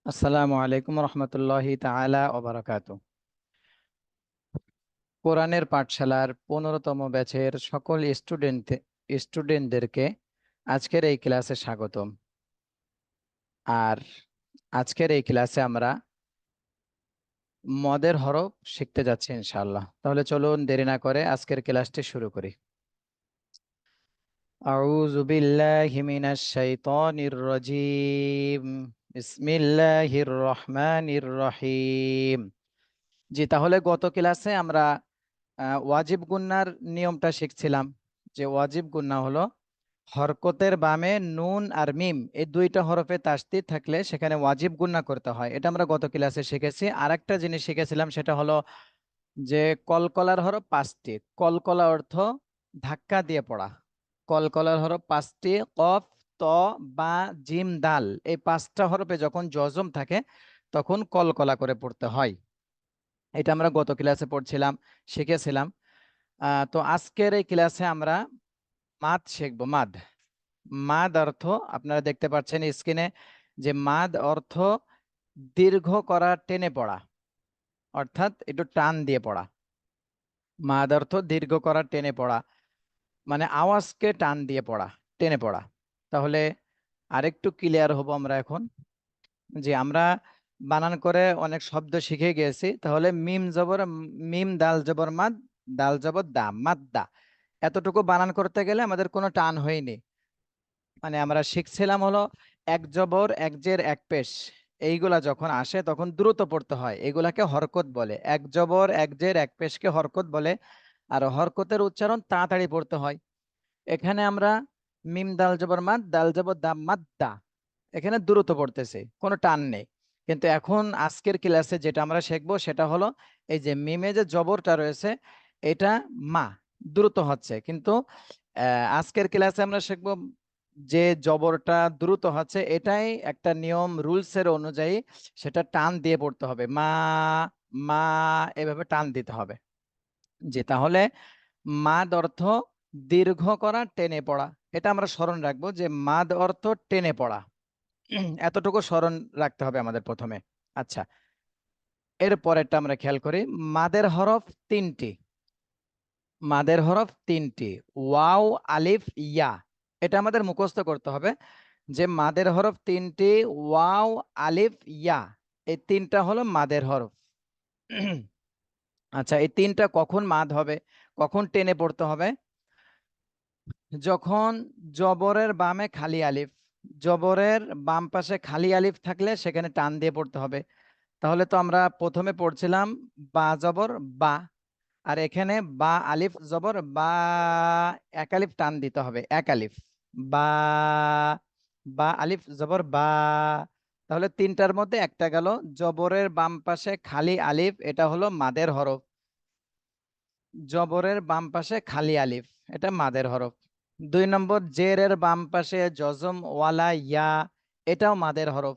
আসসালামু আলাইকুম রহমতুল্লাহি তাআলা ওয়া বারাকাতুহু। কোরআনের পাঠশালার 15তম ব্যাচের সকল স্টুডেন্টদেরকে আজকের এই ক্লাসে স্বাগতম। আর আজকের এই ক্লাসে আমরা মদের হরফ শিখতে যাচ্ছি ইনশাআল্লাহ। তাহলে চলুন দেরি না করে আজকের ক্লাসটি শুরু করি। আউযু বিল্লাহি মিনাশ শাইতানির রাজীম। বিসমিল্লাহির রহমানির রহিম। জি, তাহলে গত ক্লাসে আমরা ওয়াজিব গুন্নার নিয়মটা শিখছিলাম। যে ওয়াজিব গুন্না হলো হরকতের বামে নুন আর মিম এই দুইটা হরফে তাসদিদ থাকলে সেখানে ওয়াজিব গুন্না করতে হয়। এটা আমরা গত ক্লাসে শিখেছি। আর একটা জিনিস শিখেছিলাম, সেটা হলো যে কলকলার হরফ পাঁচটি। কলকলা অর্থ ধাক্কা দিয়ে পড়া। কলকলার হরফ পাঁচটি, কফ, ত, বা, জিম, দাল, এই পাঁচটা হরফে যখন জজম থাকে তখন কলকলা করে পড়তে হয়। এটা আমরা গত ক্লাসে পড়ছিলাম, শিখেছিলাম। তো আজকের এই ক্লাসে আমরা মাদ শিখবো। মাদ, মাদ অর্থ আপনারা দেখতে পাচ্ছেন স্ক্রিনে, যে মাদ অর্থ দীর্ঘ করা, টেনে পড়া, অর্থাৎ একটু টান দিয়ে পড়া। মাদ অর্থ দীর্ঘ করা, টেনে পড়া, মানে আওয়াজকে টান দিয়ে পড়া, টেনে পড়া। তাহলে আরেকটু ক্লিয়ার হব আমরা এখন। যে আমরা বানান করে অনেক শব্দ শিখে গিয়েছি। তাহলে মিম জবর মিম, দাল জবর মাদ, দাল জবর দা, মাদ্দা, এতটুকু বানান করতে গেলে আমাদের কোনো টান হয়নি। মানে আমরা শিখছিলাম হলো এক জবর, এক জের, এক পেশ, এইগুলা যখন আসে তখন দ্রুত পড়তে হয়, এগুলাকে হরকত বলে। এক জবর, এক জের, এক পেশকে হরকত বলে। আর হরকতের উচ্চারণ তাড়াতাড়ি পড়তে হয়। এখানে আমরা মিম দাল জবর মাদ, দাল জবর দা, মাদ্দা, এখানে দ্রুত পড়তেছে, কোনো টান নেই। কিন্তু এখন আজকের ক্লাসে যেটা আমরা শিখবো সেটা হলো এই যে মিমে যে জবরটা রয়েছে, এটা মা, দ্রুত হচ্ছে। কিন্তু আজকের ক্লাসে আমরা শিখবো যে জবরটা দ্রুত হচ্ছে, এটাই একটা নিয়ম, রুলস এর অনুযায়ী সেটা টান দিয়ে পড়তে হবে। মা, মা, এভাবে টান দিতে হবে। যে তাহলে মাদ অর্থ দীর্ঘ করা, টেনে পড়া। এটা আমরা স্মরণ রাখবো যে মাদ অর্থ টেনে পড়া। এতটুকু স্মরণ রাখতে হবে আমাদের প্রথমে। আচ্ছা, এর পরেরটা আমরা খেয়াল করি। মাদের হরফ তিনটি। মাদের হরফ তিনটি, ওয়াও, আলিফ, ইয়া। এটা আমাদের মুখস্থ করতে হবে যে মাদের হরফ তিনটি, ওয়াও, আলিফ, ইয়া, এই তিনটা হলো মাদের হরফ। আচ্ছা, এই তিনটা কখন মাদ হবে, কখন টেনে পড়তে হবে? যখন জবরের বামে খালি আলিফ, জবরের বাম পাশে খালি আলিফ থাকলে সেখানে টান দিয়ে পড়তে হবে। তাহলে তো আমরা প্রথমে পড়ছিলাম বা জবর বা, আর এখানে বা আলিফ জবর বা, এক আলিফ টান দিতে হবে, এক আলিফ। বা, বা আলিফ জবর বা। তাহলে তিনটার মধ্যে একটা গেল। জবরের বাম পাশে খালি আলিফ, এটা হলো মাদের হরফ। জবরের বাম পাশে খালি আলিফ, এটা মাদের হরফ। 2 নম্বর, জেরের বাম পাশে জজম ওয়ালা ইয়া, এটাও মাদের হরফ।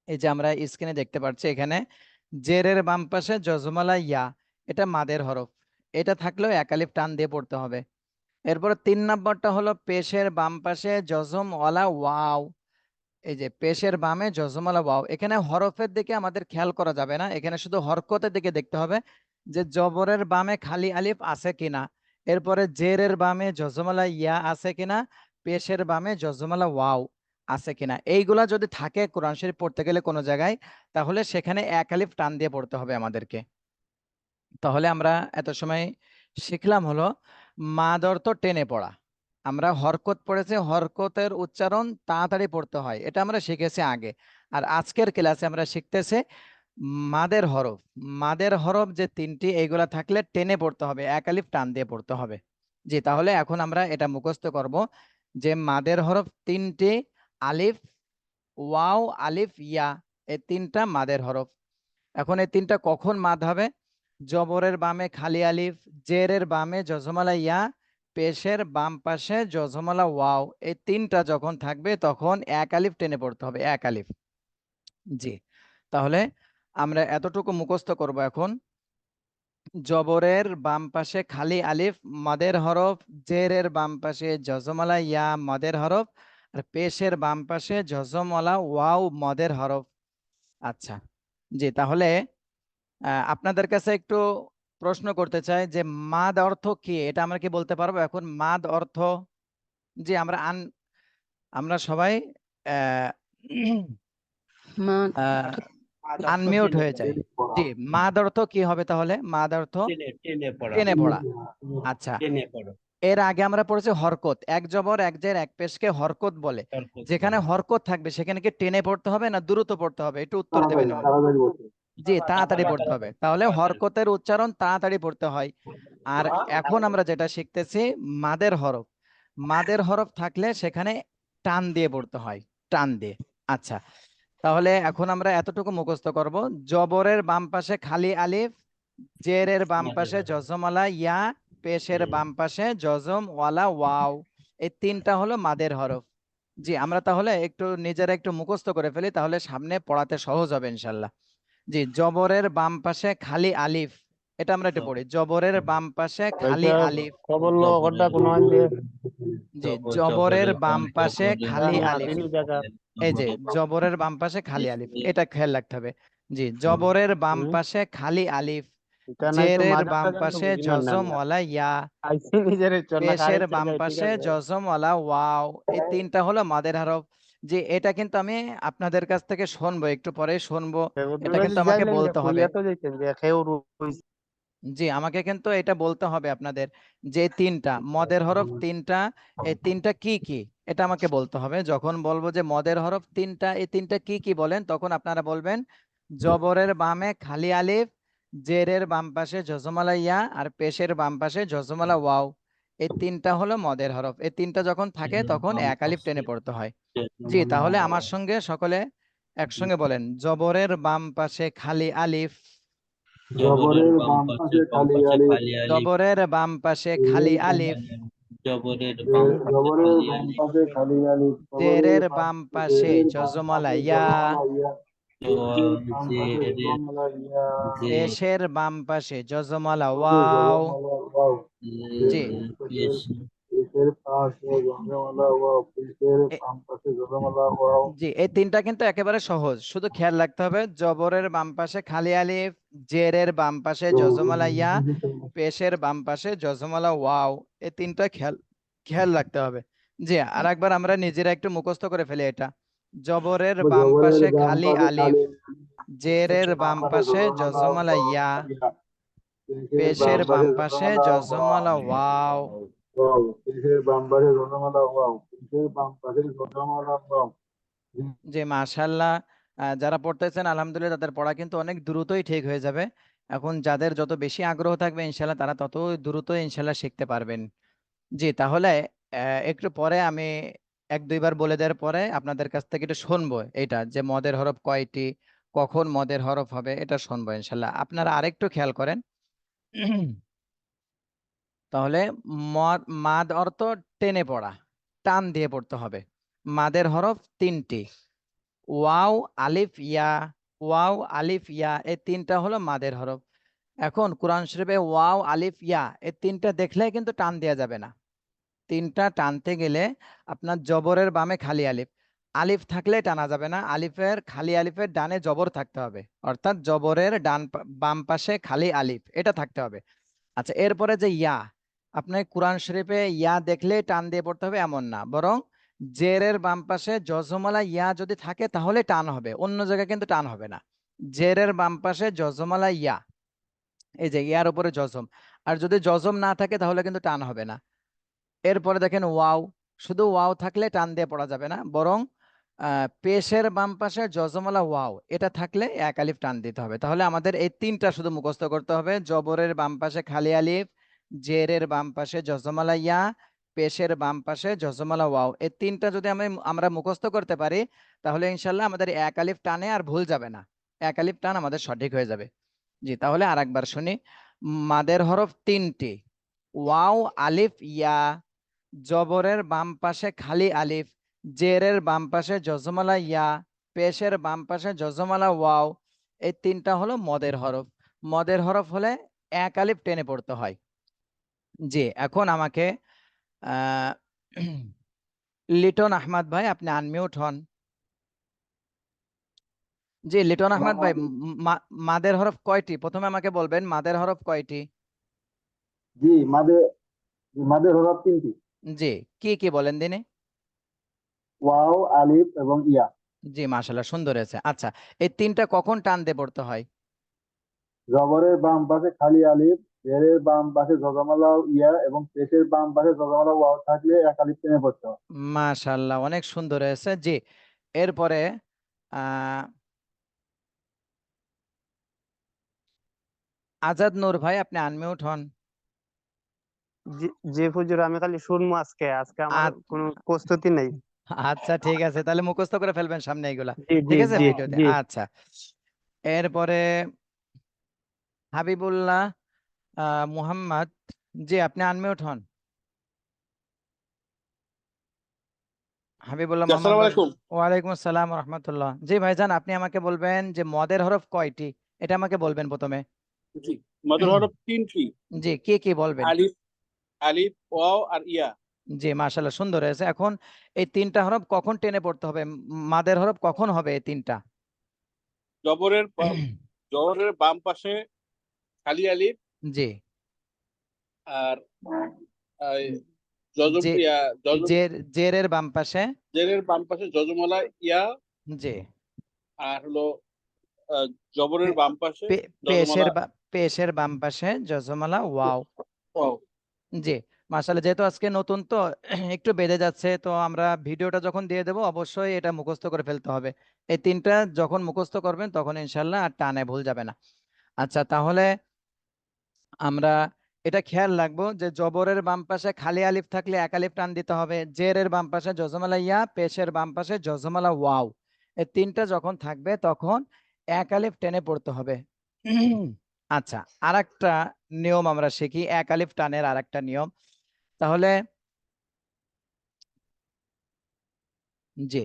এই যে আমরা স্ক্রিনে দেখতে পাচ্ছি, এখানে জেরের বাম পাশে জজমালা ইয়া, এটা মাদের হরফ। এটা থাকলেও এক আলিফ টান দিয়ে পড়তে হবে। এরপর 3 নম্বরটা হলো পেশের বাম পাশে জজম ওয়ালা ওয়াও। এই যে পেশের বামে জজমালা ওয়াও, এখানে হরফের দিকে আমাদের খেয়াল করা যাবে না, এখানে শুধু হরকতের দিকে দেখতে হবে যে জবরের বামে খালি আলিফ আছে কিনা, এরপরে জেরের বামে জজমালা ইয়া আছে কিনা, পেশের বামে জজমালা ওয়াও আছে কিনা। এইগুলা যদি থাকে কোরআন শরীফ পড়তে গেলে কোনো জায়গায়, তাহলে সেখানে এক আলিফ টান দিয়ে পড়তে হবে আমাদেরকে। তাহলে আমরা এত সময় শিখলাম হলো মাদ অর্থ টেনে পড়া। আমরা হরকত পড়েছি, হরকতের উচ্চারণ তাড়াতাড়ি পড়তে হয়, এটা আমরা শিখেছি আগে। আর আজকের ক্লাসে আমরা শিখতেছি মাদের হরফ। মাদের হরফ যে তিনটি, এইগুলা থাকলে টেনে পড়তে হবে, এক আলিফ টান দিয়ে পড়তে হবে। জি, তাহলে এখন আমরা এটা মুখস্থ করব যে মাদের হরফ তিনটি, আলিফ, ওয়াও, আলিফ, ইয়া, এই তিনটা মাদের হরফ। এখন এই তিনটা কখন মাদ হবে? জবরের বামে খালি আলিফ, জেরের বামে জজমালা ইয়া, পেশের বাম পাশে জজমালা ওয়াও, এই তিনটা যখন থাকবে তখন এক আলিফ টেনে পড়তে হবে, এক আলিফ। জি, তাহলে আমরা এতটুকু মুখস্থ করব এখন। জবরের বাম পাশে খালি আলিফ, মদের হরফ। জেরের বাম পাশে জজমালা ইয়া, মদের হরফ। আর পেশের বাম পাশে জজমওয়ালা ওয়াও, মদের হরফ। আচ্ছা, জি তাহলে আপনাদের কাছে একটু প্রশ্ন করতে চাই যে মাদ অর্থ কি, এটা আমরা কি বলতে পারবো এখন? মাদ অর্থ, জি আমরা সবাই মাদ আনমিউট হয়ে যায়। জি, মাদ অর্থ কি হবে তাহলে? মাদ অর্থ টেনে পড়া। আচ্ছা, এর আগে আমরা পড়েছি হরকত, এক জবর এক জের এক পেশকে হরকত বলে। যেখানে হরকত থাকবে সেখানে কি টেনে পড়তে হবে না দ্রুত পড়তে হবে? একটু উত্তর দেবেন আমাকে। জি, তাড়াতাড়ি পড়তে হবে, তাহলে হরকতের উচ্চারণ তাড়াতাড়ি পড়তে হয়। আর এখন আমরা যেটা শিখতেছি মাদের হরফ, মাদের হরফ থাকলে সেখানে টান দিয়ে পড়তে হয়, টান দিয়ে। আচ্ছা, তাহলে এখন আমরা এতটুকু মুখস্থ করব। জবরের বাম পাশে খালি আলিফ, জেরের বাম পাশে জজমওয়ালা ইয়া, পেশের বাম পাশে জজম ওয়ালা ওয়াও, এই তিনটা হলো মাদের হরফ। জি, আমরা তাহলে একটু নিজেরা একটু মুখস্থ করে ফেলি, তাহলে সামনে পড়াতে সহজ হবে ইনশাল্লাহ। জি, জবরের বাম পাশে খালি আলিফ, এটা আমরা একটু পড়ি। জবরের বাম পাশে খালি আলিফ। জি, জবরের বাম পাশে খালি আলিফ। এই যে জবরের বাম পাশে খালি আলিফ, এটা খেয়াল রাখতে হবে। জি, জবরের বাম পাশে খালি আলিফ, জেরের বাম পাশে জজম ওয়ালা ইয়া, পেশের বাম পাশে জজম ওয়ালা ওয়াও, এই তিনটা হলো মাদের হরফ। জি, এটা কিন্তু আমি আপনাদের কাছ থেকে শুনবো, একটু পরে শুনবো। এটা কিন্তু আমাকে বলতে হবে। জি, আমাকে কিন্তু এটা বলতে হবে আপনাদের, যে তিনটা মদের হরফ তিনটা, এই তিনটা কি কি, এটা আমাকে বলতে হবে। যখন বলবো যে মদের হরফ তিনটা, এই তিনটা কি কি বলেন, তখন আপনারা বলবেন জবরের বামে খালি আলিফ, জেরের বাম পাশে জজমালা ইয়া, আর পেশের বাম পাশে জজমালা ওয়াও, এই তিনটা হলো মদের হরফ। এই তিনটা যখন থাকে তখন এক আলিফ টেনে পড়তে হয়। জি, তাহলে আমার সঙ্গে সকলে একসঙ্গে বলেন, জবরের বাম পাশে খালি আলিফ, জবরের বাম পাশে খালি আলিফ, জবরের বাম পাশে খালি আলিফ, জবরের বাম পাশে খালি আলিফ, জেরের বাম পাশে জেরের বাম জজমালা পাশে ইয়া, জজমালা ইয়া, পেশের বাম পাশে জজমালা ইয়া, পেশের বাম পাশে জজমালা পাশে ওয়াও। জজমালা ওয়াও, জি, পেশের পাশে জজমালা ওয়াও, পেশের এ- বাম পাশে জজমালা ওয়াও। জি, এই তিনটা কিন্তু একেবারে সহজ, শুধু খেয়াল রাখতে হবে জবরের বাম পাশে খালি আলিফ, জেরের বাম পাশে জজমালা ইয়া, পেশের বাম পাশে জজমালা ওয়াও, এই তিনটা খেয়াল খেয়াল রাখতে হবে। জি, আর একবার আমরা নিজেরা একটু মুখস্থ করে ফেলি এটা। জবরের বাম জবরের পাশে বাম খালি পাশে আলিফ, খালি, জেরের বাম বাম পাশে পাশে জজমালা জজমালা ইয়া, ইয়া, পেশের বাম পেশের বাম পাশে পাশে জজমালা জজমালা ওয়াও। ওয়াও, পেশের বাম পাশে জজমালা ওয়াও, পেশের বাম পাশে জজমালা ওয়াও। যে মাশাল্লাহ, যারা পড়তেছেন আলহামদুলিল্লাহ, তাদের পড়া কিন্তু অনেক দ্রুতই ঠিক হয়ে যাবে। এখন যাদের যত বেশি আগ্রহ থাকবে ইনশাল্লাহ তারা তত দ্রুত ইনশাল্লাহ শিখতে পারবেন। জি, তাহলে একটু পরে আমি এক দুইবার বলে দেওয়ার পরে আপনাদের কাছ থেকে একটু শুনবো, এটা যে মদের হরফ কয়টি, কখন মদের হরফ হবে, এটা শুনবো ইনশাল্লাহ। আপনারা আরেকটু খেয়াল করেন। তাহলে মাদ অর্থ টেনে পড়া, টান দিয়ে পড়তে হবে। মাদের হরফ তিনটি, ওয়াও আলিফ ইয়া, ওয়াও আলিফ ইয়া, এই তিনটা হলো মাদের হরফ। এখন কোরআন শরীফে ওয়াও আলিফ ইয়া এই তিনটা দেখলে কিন্তু টান দেওয়া যাবে না। তিনটা টানতে গেলে আপনার জবরের বামে খালি আলিফ, আলিফ থাকলে টানা যাবে না, আলিফের খালি আলিফের ডানে জবর থাকতে হবে, অর্থাৎ জবরের বাম পাশে খালি আলিফ, এটা থাকতে হবে। আচ্ছা, এরপরে যে ইয়া, আপনার কোরআন শরীফে ইয়া দেখলে টান দিয়ে পড়তে হবে এমন না, বরং জেরের বাম পাশে জজমালা ইয়া যদি থাকে তাহলে টান হবে, অন্য জায়গায় কিন্তু টান হবে না। জেরের বাম পাশে জজমালা ইয়া, এই যে ইয়ার উপরে জজম, আর যদি জজম না থাকে তাহলে কিন্তু টান হবে না। এরপরে দেখেন ওয়াও, শুধু ওয়াও থাকলে টান দিয়ে পড়া যাবে না, বরং পেশের বাম পাশে জজমালা ওয়াও এটা থাকলে এক আলিফ টান দিতে হবে। তাহলে আমাদের এই তিনটা শুধু মুখস্থ করতে হবে, জবরের বাম পাশে খালি আলিফ, জেরের বাম পাশে জজমালা ইয়া, পেশের বাম পাশে জজমালা ওয়াও, এই তিনটা যদি আমরা মুখস্থ করতে পারি তাহলে ইনশাল্লাহ আমাদের এক আলিফ টানে আর ভুল যাবে না, এক আলিফ টান আমাদের সঠিক হয়ে যাবে। জি, তাহলে আরেকবার শুনি। মাদের হরফ তিনটি, ওয়াও আলিফ ইয়া, জবরের বাম পাশে খালি আলিফ, জেরের বাম পাশে জজমালা ইয়া, পেশের বাম পাশে জজমালা ওয়াও, এই তিনটা হলো মদের হরফ। মদের হরফ হলে এক আলিফ টেনে পড়তে হয়। জি, এখন আমাকে আহ লিটন আহমদ ভাই, আপনি আনমিউট হন। জি লিটন আহমেদ ভাই, মাদি। মাদের হরফ কয়টি প্রথমে আমাকে বলবেন, মাদের হরফ কয়টি? জি মাদে, মাদের হরফ তিনটি। জি, কি কি বলেন দিনে? ওয়াও, আলিফ এবং ইয়া। জি মাশাল্লাহ, সুন্দর হয়েছে। আচ্ছা, এই তিনটা কখন টান দিয়ে পড়তে হয়? জবরের বাম পাশে খালি আলিফ, জেরের বাম পাশে জজমালা ইয়া এবং পেশের বাম পাশে জজমালা ওয়াও থাকলে এক আলিফ টেনে পড়তে হবে। মাশাল্লাহ, অনেক সুন্দর হয়েছে। জি, এরপরে আহ আজাদ নূর ভাই, আপনি আনমিউট হন। জি জি হুজুর, আমি খালি শুনবো। আজকে আজকে আমার আ- কোনো প্রস্তুতি নেই। আচ্ছা ঠিক আছে, তাহলে মুখস্থ করে ফেলবেন সামনে এগুলা, জি জি ঠিক আছে জি ভিডিওতে। জি। আচ্ছা, এরপরে হাবিবুল্লাহ মুহাম্মদ, জি আপনি আনমিউট হন। হাবিবুল্লাহ জি, মোহাম্মদ আসসালামু ভাই। আলাইকুম। ওয়ালাইকুম আসসালাম রহমতুল্লাহ। জি ভাইজান, আপনি আমাকে বলবেন যে মদের হরফ কয়টি, এটা আমাকে বলবেন প্রথমে। জি, মদের হরফ তিনটি। জি, কি কি বলবেন? আলিফ, আলিফ, ওয়াও আর ইয়া। জি মাশাল্লাহ, সুন্দর হয়েছে। এখন এই তিনটা হরফ কখন টেনে পড়তে হবে, মাদের হরফ কখন হবে এই তিনটা? জবরের জবরের বাম পাশে খালি আলিফ, জি, আর আহ, যজম যে ইয়া যজম, জেরের বাম পাশে। জেরের বাম পাশে যজমলা ইয়া, জি, আর হলো আহ, জবরের বাম পাশে পেশের যজমলা পেশের বাম পাশে যজমালা ওয়াও। ওয়াও। জি মাশাআল্লাহ, যেহেতু আজকে নতুন তো একটু বেড়ে যাচ্ছে, তো আমরা ভিডিওটা যখন দিয়ে দেবো অবশ্যই এটা মুখস্থ করে ফেলতে হবে। এই তিনটা যখন মুখস্থ করবেন তখন ইনশাল্লাহ আর টানে ভুল যাবে না। আচ্ছা, তাহলে আমরা এটা খেয়াল রাখবো যে জবরের বাম পাশে খালি আলিফ থাকলে এক আলিফ টান দিতে হবে, জেরের বাম পাশে জজমালা ইয়া, পেশের বাম পাশে জজমালা ওয়াও। এই তিনটা যখন থাকবে তখন এক আলিফ টেনে পড়তে হবে। আচ্ছা, আরেকটা নিয়ম আমরা শিখি, এক আলিফ টানের আরেকটা নিয়ম। তাহলে জি,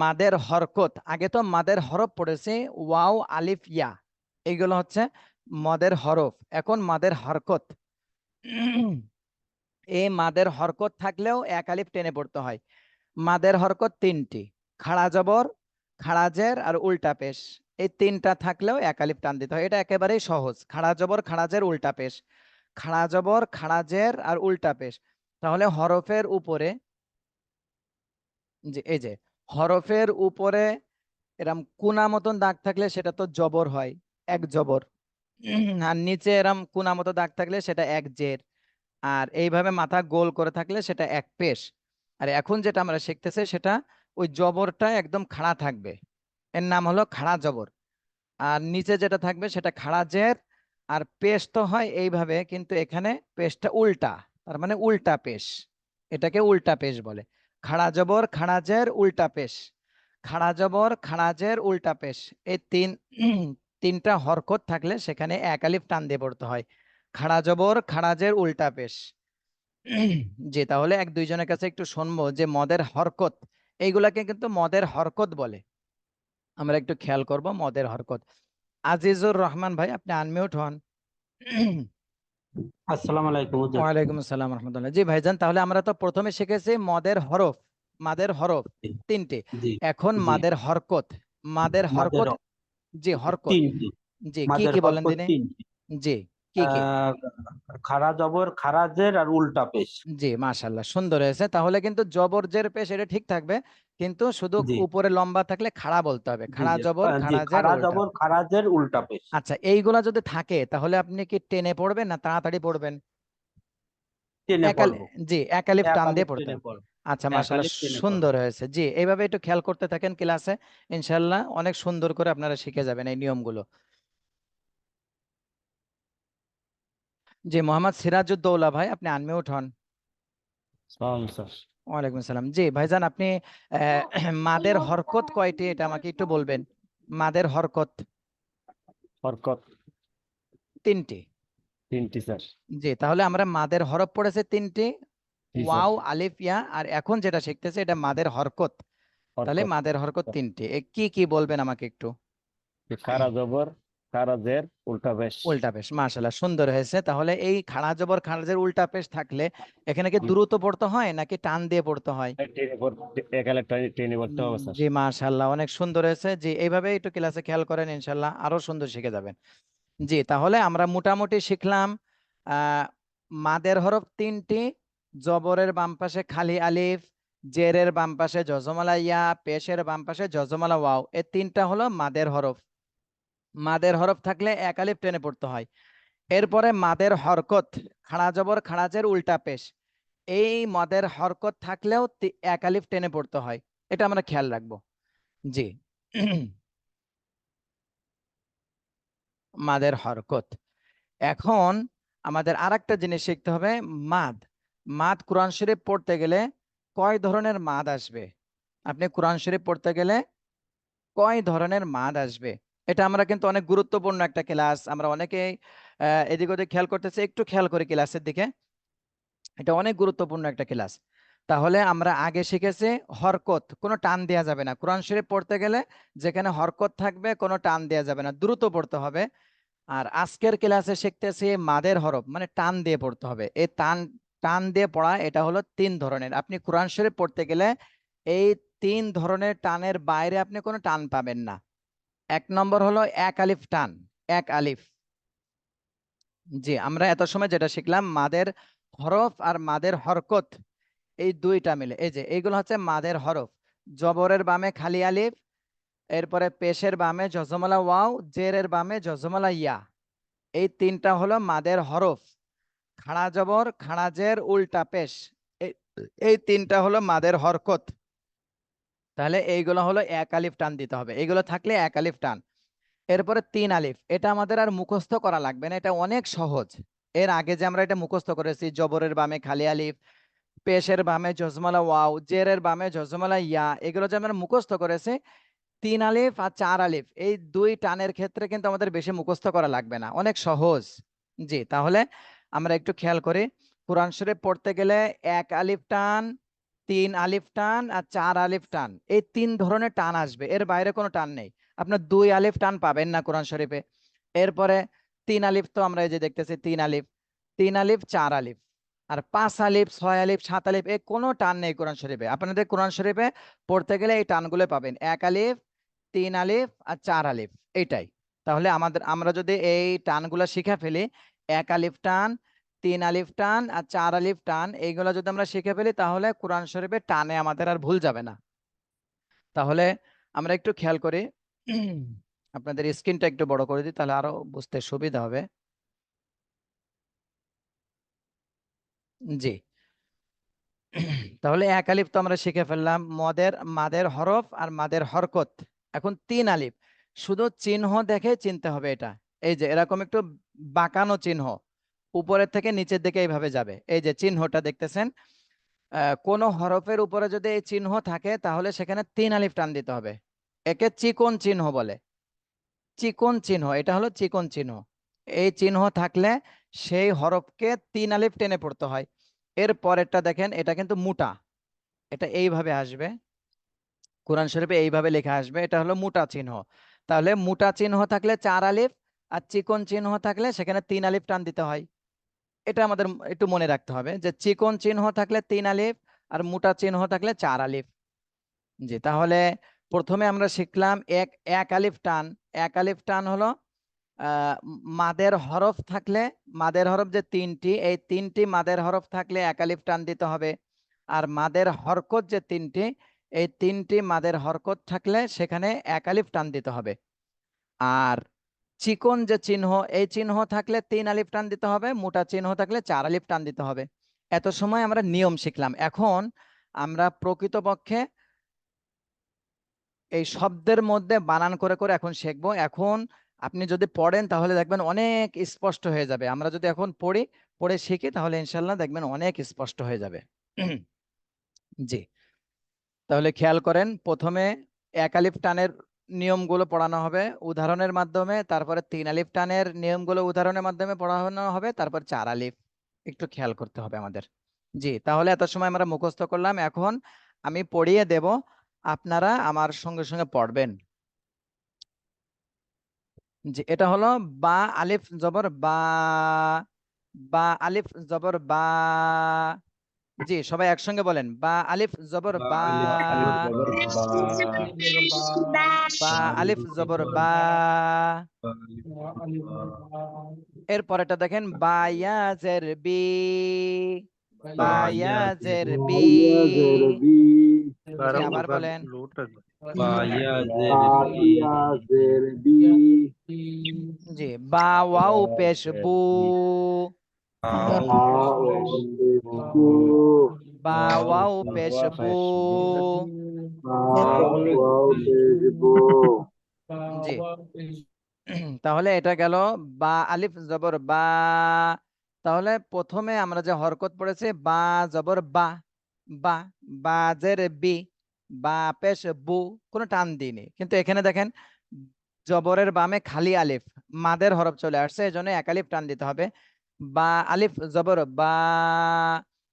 মাদের হরকত, আগে তো মাদের হরফ পড়েছে ওয়াও আলিফ ইয়া, এইগুলো হচ্ছে মদের হরফ। এখন মাদের হরকত, এই মাদের হরকত থাকলেও এক আলিফ টেনে পড়তে হয়। মাদের হরকত তিনটি, খাড়া জবর, খাড়া জের আর উল্টা পেশ। এই তিনটা থাকলেও এক আলিফ টান দিতে হয়, এটা একেবারেই সহজ। খাড়া জবর, খাড়া জের, উল্টা পেশ, খাড়া জবর, খাড়া জের আর উল্টা পেশ। তাহলে হরফের উপরে, যে এই যে হরফের উপরে এরম কোনা মতন দাগ থাকলে সেটা তো জবর হয়, এক জবর। আর নিচে এরম কোনা মতো দাগ থাকলে সেটা এক জের। আর এইভাবে মাথা গোল করে থাকলে সেটা এক পেশ। আর এখন যেটা আমরা শিখতেছি সেটা ওই জবরটা একদম খাড়া থাকবে, এর নাম হলো খাড়া জবর। আর নিচে যেটা থাকবে সেটা খাড়া জের। আর পেশ তো হয় এইভাবে, কিন্তু এখানে পেশটা উল্টা, তার মানে উল্টা পেশ, এটাকে উল্টা পেশ বলে। খাড়া জবর, খাড়া জের, উল্টা পেশ, খাড়া জবর, খাড়া জের, উল্টা পেশ। এই তিনটা হরকত থাকলে সেখানে এক আলিফ টান দিয়ে পড়তে হয়। খাড়া জবর, খাড়া জের, উল্টা পেশ। জি, তাহলে এক দুইজনের কাছে একটু শুনবো যে মদের হরকত, এইগুলাকে কিন্তু মদের হরকত বলে। আমরা একটু খেয়াল করব মদের হরকত। আজিজুর রহমান ভাই, আপনি আনমিউট হন। আসসালামু আলাইকুম হুজুর। ওয়ালাইকুম আসসালাম রহমতুল্লাহ। জি ভাইজান, তাহলে আমরা তো প্রথমে শিখেছি মদের হরফ, মাদের হরফ তিনটি। জি এখন জি। মাদের হরকত, মাদের মাদের হরকত। জি হরকত, তিনটি। জি কি মাদের কি বলেন হরকত দিনে? তিনটি। জি, কি কি? আহ খাড়া জবর, খাড়া জের আর উল্টা পেশ। জি মাশাল্লাহ, সুন্দর হয়েছে। তাহলে কিন্তু জবর জের পেশ এটা ঠিক থাকবে, কিন্তু শুধু জি উপরে লম্বা থাকলে খাড়া বলতে হবে, জি খাড়া জি। জবর, জি, খাড়া জের, খাড়া উল্টা। জবর, খাড়া জের, উল্টা পেশ। আচ্ছা, এইগুলা যদি থাকে তাহলে আপনি কি টেনে পড়বেন না তাড়াতাড়ি পড়বেন? টেনে একাল পড়বো। জি, একালিফ এক টান দিয়ে আলিফ পড়তে টেনে হবে। পড়বো। আচ্ছা এক মাশাআল্লাহ, আলিফ টেনে পড়বো। সুন্দর হয়েছে। জি, এইভাবে একটু খেয়াল করতে থাকেন ক্লাসে, ইনশাআল্লাহ অনেক সুন্দর করে আপনারা শিখে যাবেন এই নিয়মগুলো। জি, মোহাম্মদ সিরাজউদ্দৌলা ভাই, আপনি আনমিউট হন। স্যার। ওয়ালাইকুম আসসালাম। জি ভাইজান, আপনি মাদের হরকত কয়টি এটা আমাকে একটু বলবেন। মাদের হরকত হরকত তিনটি। তিনটি স্যার। জি, তাহলে আমরা মাদের হরফ পড়েছে তিনটি, জি স্যার। ওয়াও আলিফ ইয়া। আর এখন যেটা শিখতেছে এটা মাদের হরকত। তাহলে হরকত। মাদের হরকত তিনটি, কি কি বলবেন আমাকে একটু? খাড়া জবর, খারা জের উল্টা পেশ। উল্টা পেশ, মাশাআল্লাহ, সুন্দর হয়েছে। তাহলে এই খাড়া জবর খারাজের উল্টা পেশ থাকলে এখানে কি দ্রুত পড়তে হয় নাকি টান দিয়ে পড়তে হয়? একালে টেনে পড়তে হবে স্যার। জি মাশাআল্লাহ, অনেক সুন্দর হয়েছে। জি, এইভাবে একটু ক্লাসে খেয়াল করেন, ইনশাআল্লাহ আরো সুন্দর শিখে যাবেন। জি, তাহলে আমরা মোটামুটি শিখলাম মাদের হরফ 3টি, জবরের বাম পাশে খালি আলিফ, জেরের বাম পাশে জজমালা ইয়া, পেশের বাম পাশে জজমালা ওয়াও, এই 3টা হলো মাদের হরফ। মাদের হরফ থাকলে এক আলিফ টেনে পড়তে হয়। এরপরে মাদের হরকত, খাড়া জবর খাড়াজের উল্টা পেশ, এই মাদের হরকত থাকলেও এক আলিফ টেনে পড়তে হয়। এটা আমরা খেয়াল রাখবো। জি মাদের হরকত। এখন আমাদের আরেকটা জিনিস শিখতে হবে, মাদ। মাদ কোরআন শরীফ পড়তে গেলে কয় ধরনের মাদ আসবে? আপনি কোরআন শরীফ পড়তে গেলে কয় ধরনের মাদ আসবে? এটা আমরা কিন্তু অনেক গুরুত্বপূর্ণ একটা ক্লাস, আমরা অনেকেই এদিক ওদিক খেয়াল করতেছি, একটু খেয়াল করি ক্লাসের দিকে। এটা অনেক গুরুত্বপূর্ণ একটা ক্লাস। তাহলে আমরা আগে শিখেছি হরকত, কোনো টান দেওয়া যাবে না। কোরআন শরীফ পড়তে গেলে যেখানে হরকত থাকবে কোনো টান দেওয়া যাবে না, দ্রুত পড়তে হবে। আর আজকের ক্লাসে শিখতেছি মাদের হরফ, মানে টান দিয়ে পড়তে হবে। এই টান টান দিয়ে পড়া এটা হলো 3 ধরনের। আপনি কোরআন শরীফ পড়তে গেলে এই 3 ধরনের টানের বাইরে আপনি কোনো টান পাবেন না। 1 নম্বর হলো এক আলিফ টান, এক আলিফ। জি, আমরা এত সময় যেটা শিখলাম মাদের হরফ আর মাদের হরকত, এই দুইটা মিলে, এই যে এইগুলো হচ্ছে মাদের হরফ। জবরের বামে খালি আলিফ, এরপরে পেশের বামে জজমালা ওয়াও, জেরের বামে জজমালা ইয়া, এই 3টা হলো মাদের হরফ। খাড়া জবর খাড়া জের উল্টা পেশ, এই 3টা হলো মাদের হরকত। তাহলে এইগুলো হলো এক আলিফ টান দিতে হবে, এইগুলো থাকলে এক আলিফ টান। এরপরে 3 আলিফ, এটা আমাদের আর মুখস্থ করা লাগবে না, এটা অনেক সহজ। এর আগে যে আমরা এটা মুখস্থ করেছি, জবরের বামে খালি আলিফ, পেশের বামে জজমালা ওয়াও, জেরের বামে জজমালা ইয়া, এগুলো যে আমরা মুখস্থ করেছি, 3 আলিফ আর 4 আলিফ, এই 2 টানের ক্ষেত্রে কিন্তু আমাদের বেশি মুখস্থ করা লাগবে না, অনেক সহজ। জি, তাহলে আমরা একটু খেয়াল করি, কোরআন শরীফ পড়তে গেলে এক আলিফ টান, 3 আলিফ টান আর 4 আলিফ টান, এই 3 ধরনের টান আসবে, এর বাইরে কোনো টান নেই। আপনার 2 আলিফ টান পাবেন না কোরআন শরীফে। এরপরে 3 আলিফ তো আমরা এই যে দেখতেছি 3 আলিফ, 3 আলিফ 4 আলিফ, আর 5 আলিফ 6 আলিফ 7 আলিফ, এই কোনো টান নেই কোরআন শরীফে। আপনাদের কোরআন শরীফে পড়তে গেলে এই টানগুলো পাবেন, এক আলিফ, 3 আলিফ আর 4 আলিফ, এইটাই। তাহলে আমরা যদি এই টানগুলো শিখে ফেলি, এক আলিফ টান, 3 আলিফ টান আর 4 আলিফ টান, এইগুলো যদি আমরা শিখে ফেলি, তাহলে কোরআন শরীফে টানে আমাদের আর ভুল যাবে না। তাহলে আমরা একটু খেয়াল করি, আপনাদের স্ক্রিনটা একটু বড় করে দিই, তাহলে আরো বুঝতে সুবিধা হবে। জি, তাহলে এক আলিফ তো আমরা শিখে ফেললাম, মাদের হরফ আর মাদের হরকত। এখন 3 আলিফ, শুধু চিহ্ন দেখে চিনতে হবে এটা। এই যে এরকম একটু বাঁকানো চিহ্ন, উপরের থেকে নিচের দিকে এইভাবে যাবে, এই যে চিহ্নটা দেখতেছেন। কোন হরফের উপরে যদি এই চিহ্ন থাকে তাহলে সেখানে 3 আলিফ টান দিতে হবে। একে চিকন চিহ্ন বলে, চিকন চিহ্ন, এটা হলো চিকন চিহ্ন। এই চিহ্ন থাকলে সেই হরফকে 3 আলিফ টেনে পড়তে হয়। এর পরেরটা দেখেন, এটা কিন্তু মোটা, এটা এইভাবে আসবে, কোরআন শরীফে এইভাবে লেখা আসবে, এটা হলো মোটা চিহ্ন। তাহলে মোটা চিহ্ন থাকলে 4 আলিফ, আর চিকন চিহ্ন থাকলে সেখানে 3 আলিফ টান দিতে হয়। এটা আমাদের একটু মনে রাখতে হবে যে চিকন চিহ্ন থাকলে 3 আলিফ, আর মোটা চিহ্ন থাকলে 4 আলিফ। জি, তাহলে প্রথমে আমরা শিখলাম এক আলিফ টান। এক আলিফ টান হলো মাদের হরফ থাকলে, মাদের হরফ যে 3টি, এই 3টি মাদের হরফ থাকলে এক আলিফ টান দিতে হবে। আর মাদের হরকত যে 3টি, এই 3টি মাদের হরকত থাকলে সেখানে এক আলিফ টান দিতে হবে। আর চিকন যে চিহ্ন, এই চিহ্ন থাকলে 3 আলিফ টান দিতে হবে, মোটা চিহ্ন থাকলে 4 আলিফ টান দিতে হবে। এত সময় আমরা নিয়ম শিখলাম, এখন আমরা প্রকৃতপক্ষে এই শব্দের মধ্যে বানান করে করে এখন শিখবো। এখন আপনি যদি পড়েন তাহলে দেখবেন অনেক স্পষ্ট হয়ে যাবে। আমরা যদি এখন পড়ে শিখি তাহলে ইনশাল্লাহ দেখবেন অনেক স্পষ্ট হয়ে যাবে। জি, তাহলে খেয়াল করেন, প্রথমে এক আলিফ টানের নিয়মগুলো পড়ানো হবে উদাহরণের মাধ্যমে, তারপরে 3 আলিফ টানের নিয়মগুলো উদাহরণের মাধ্যমে পড়ানো হবে, তারপর 4 আলিফ। একটু খেয়াল করতে হবে আমাদের। জি, তাহলে এত সময় আমরা মুখস্থ করলাম, এখন আমি পড়িয়ে দেব, আপনারা আমার সঙ্গে সঙ্গে পড়বেন। জি, এটা হলো বা আলিফ জবর বা, বা আলিফ জবর বা। জি, সবাই একসঙ্গে বলেন, বা আলিফ জবর বা, আলিফ জবর বা, বা আলিফ জবর বা। এরপরেটা দেখেন, বা ইয়া জের বি, বা ইয়া জের বি। ইয়াজের বি, জি, আবার বলেন, ইয়াজের বি, জি, বা ওয়াও পেশ বু, বাওয়াজের বা ওয়াও পেশ বু। বু, জি, তাহলে এটা গেল বা আলিফ জবর বা। তাহলে প্রথমে আমরা যে হরকত পড়েছি বা জবর বা, বা, বা জের বি, বা পেশ বু, কোনো টান দিইনি, কিন্তু এখানে দেখেন জবরের বামে খালি আলিফ, মাদের হরফ চলে আসছে, এজন্য এক আলিফ টান দিতে হবে। বা আলিফ জবর বা।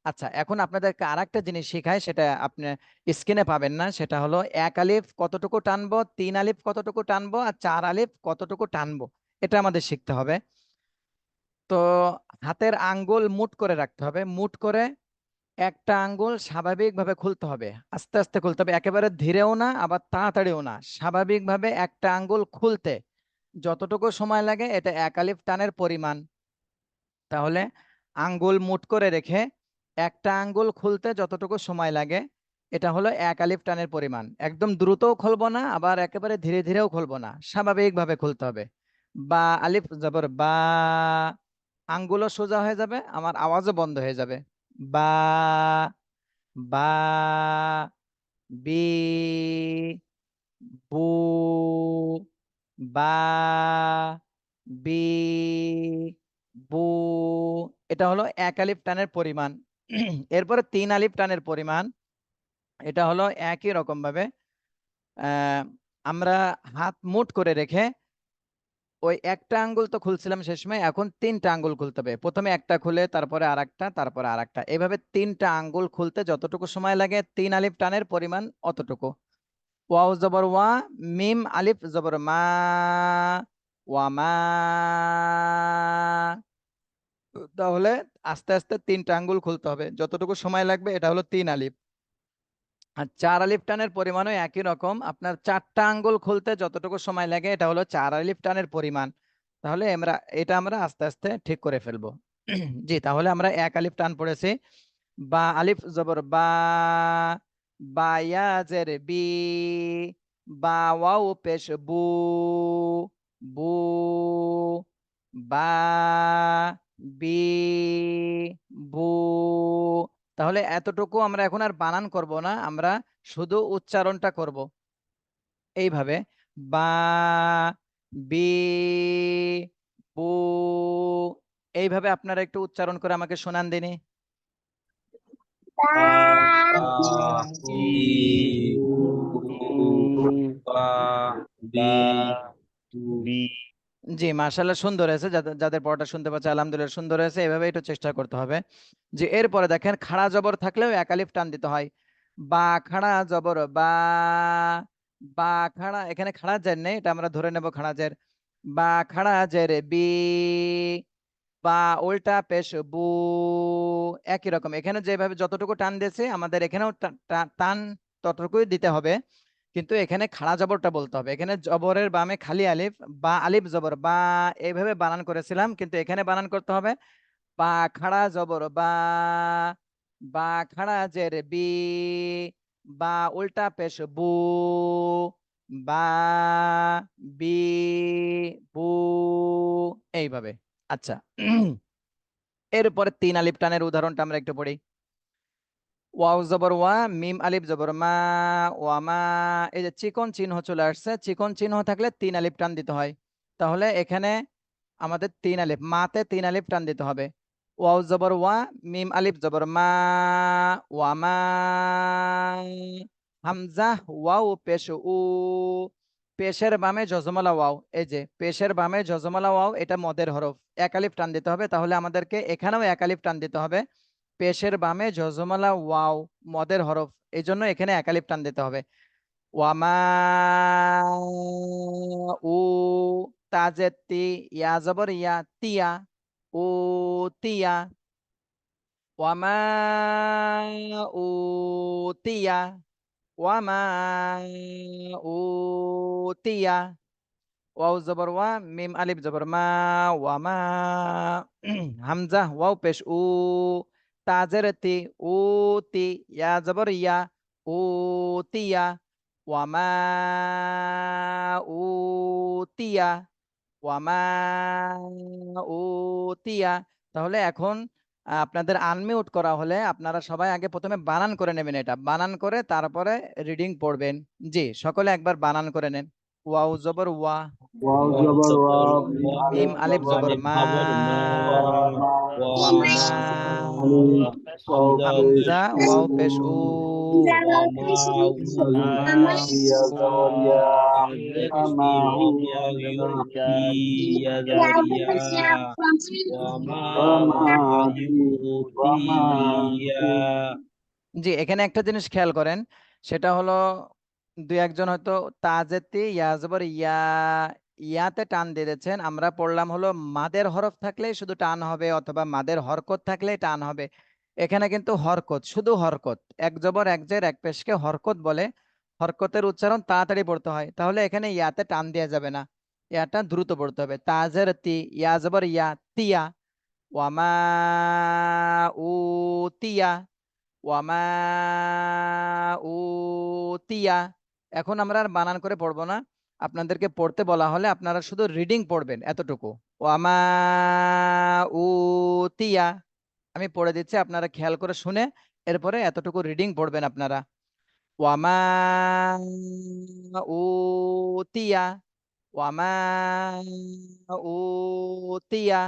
আচ্ছা, এখন আপনাদেরকে আরেকটা জিনিস শেখায়, সেটা আপনি স্ক্রিনে পাবেন না, সেটা হলো এক আলিফ কতটুকু টানবো, তিন আলিফ কতটুকু টানবো, আর চার আলিফ কতটুকু টানবো, এটা আমাদের শিখতে হবে। তো হাতের আঙ্গুল মুট করে রাখতে হবে, মুট করে একটা আঙ্গুল স্বাভাবিকভাবে খুলতে হবে, আস্তে আস্তে খুলতে হবে, একেবারে ধীরেও না আবার তাড়াতাড়িও না, স্বাভাবিকভাবে একটা আঙ্গুল খুলতে যতটুকু সময় লাগে এটা এক আলিফ টানের পরিমাণ। তাহলে আঙ্গুল মুট করে রেখে একটা আঙ্গুল খুলতে যতটুকু সময় লাগে এটা হলো এক আলিফ টানের পরিমাণ। একদম দ্রুতও খুলবো না আবার একেবারে ধীরে ধীরেও খুলবো না, স্বাভাবিকভাবে খুলতে হবে। বা আলিফ জবর বা, আঙ্গুলও সোজা হয়ে যাবে, আমার আওয়াজও বন্ধ হয়ে যাবে। বা, বা, বি, বু, বা, বি, বু। এটা হলো এক আলিফ টানের পরিমাণ। এরপরে তিন আলিফ টানের পরিমাণ, এটা হলো একই রকম ভাবে আহ আমরা হাত মুঠ করে রেখে ওই একটা আঙ্গুল তো খুলছিলাম সে সময়, এখন তিনটা আঙ্গুল খুলতে হবে, প্রথমে একটা খুলে তারপরে আরেকটা, তারপরে আরেকটা, এইভাবে তিনটা আঙ্গুল খুলতে যতটুকু সময় লাগে তিন আলিফ টানের পরিমাণ অতটুকু। ওয়াও জবর ওয়া, মিম আলিফ জবর মা, ওয়া মা। তাহলে আস্তে আস্তে তিনটা আঙ্গুল খুলতে হবে, যতটুকু সময় লাগবে, এটা হলো তিন আলিফ। আর চার আলিফ টানের পরিমাণও একই রকম, আপনার চারটা আঙ্গুল খুলতে যতটুকু সময় লাগে এটা হলো চার আলিফ টানের পরিমাণ। তাহলে আমরা আস্তে আস্তে ঠিক করে ফেলবো। জি, তাহলে আমরা এক আলিফ টান পড়েছি, বা আলিফ জবর বা, বা ইয়া জের বি, বা ওয়াও পেশ বু, বু, বা, বি, বু। তাহলে এতটুকু আমরা এখন আর বানান করব না, আমরা শুধু উচ্চারণটা করব এইভাবে, বা, বি, বু। এইভাবে আপনারা একটু উচ্চারণ করে আমাকে শোনান দিনি। বা, বি। জি, মার্শাল্লাহ, সুন্দর হয়েছে, যাদের যাদের পড়াটা শুনতে পাচ্ছে আলহামদুলিল্লাহ সুন্দর হয়েছে, এভাবে একটু চেষ্টা করতে হবে। যে এরপরে দেখেন খাড়া জবর থাকলেও এক আলিফ টান দিতে হয়। বা খাড়া জবর বা, বা খাড়া, এখানে খাড়া জের নেই, এটা আমরা ধরে নেব খাড়া জের। বা খাড়া জের বি, বা উল্টা পেশ বু। একই রকম এখানে যেভাবে যতটুকু টান দিয়েছে আমাদের এখানেও টান ততটুকুই দিতে হবে, কিন্তু এখানে খাড়া জবরটা বলতে হবে। এখানে জবরের বামে খালি আলিফ, বা আলিফ জবর বা, এইভাবে বানান করেছিলাম, কিন্তু এখানে বানান করতে হবে বা খাড়া জবর বা, বা খাড়া জের বি, বা উল্টা পেশ বু, বা, বি, বু, এইভাবে। আচ্ছা, এরপরে তিন আলিফ টানের উদাহরণটা আমরা একটু পড়ি। ওয়াও জবর ওয়া, মিম আলিফ জবর মা, ওয়া মা। এই যে চিকন চিহ্ন চলে আসছে, চিকন চিহ্ন থাকলে তিন আলিফ টান দিতে হয়। তাহলে এখানে আমাদের তিন আলিফ, মাতে তিন আলিফ টান দিতে হবে। ওয়াও জবর ওয়া, মিম আলিফ জবর মা, ওয়া মা। হামজা ওয়াও পেশ উ, পেশের বামে জজমালা ওয়াও, এই যে পেশের বামে জজমালা ওয়াও, এটা মদের হরফ, এক আলিফ টান দিতে হবে। তাহলে আমাদেরকে এখানেও এক আলিফ টান দিতে হবে, পেশের বামে জজমালা ওয়াও, মদের হরফ, এই জন্য এখানে এক আলিফ টান দিতে হবে। ওয়ামা উ, তাজের তি, ইয়া জবর ইয়া, তিয়া, ও তিয়া, ওয়ামা ও তিয়া, ওয়ামা ও তিয়া, ওয়াও জবর ওয়া, মিম আলিফ জবর মা, ওয়ামা, হামজা ওয়াও পেশ উ, তাজের তি, উ তি, ইয়া জবর ইয়া, উ তিয়া, ওয়ামা উ তিয়া, ওয়ামা উ তিয়া। তাহলে এখন আপনাদের আনমিউট করা হলে আপনারা সবাই আগে প্রথমে বানান করে নেবেন, এটা বানান করে তারপরে রিডিং পড়বেন। জি, সকলে একবার বানান করে নেন। ওয়াও জবর ওয়া, ওয়াও জবর ওয়া, মিম মিম আলিফ জবর মা, ওয়ামা, হামজা ওয়াও পেশ উ, ইয়া জবর ইয়া, আমা হু, আমা তি, ওয়ামা তি। জি, এখানে একটা জিনিস খেয়াল করেন, সেটা হলো দুই একজন হয়তো তাজেতি ইয়া জবর ইয়া, ইয়াতে টান দিয়ে দিয়েছেন। আমরা পড়লাম হলো মাদের হরফ থাকলেই শুধু টান হবে, অথবা মাদের হরকত থাকলেই টান হবে। এখানে কিন্তু হরকত, শুধু হরকত, এক জবর এক জের এক পেশকে হরকত বলে। হরকতের উচ্চারণ তাড়াতাড়ি পড়তে হয়, তাহলে এখানে ইয়াতে টান দেওয়া যাবে না, ইয়াটা দ্রুত পড়তে হবে। তাজের তি, ইয়া জবর ইয়া, তিয়া, ওয়ামা উ তিয়া, ওয়ামা উতিয়া। এখন আমরা আর বানান করে পড়বো না, আপনাদেরকে পড়তে বলা হলে আপনারা শুধু রিডিং পড়বেন, এতটুকু। ওয়ামা উতিয়া, আমি পড়ে দিচ্ছি, আপনারা খেয়াল করে শুনে এরপরে এতটুকু রিডিং পড়বেন আপনারা। ওয়ামা উতিয়া, ওয়ামা উতিয়া।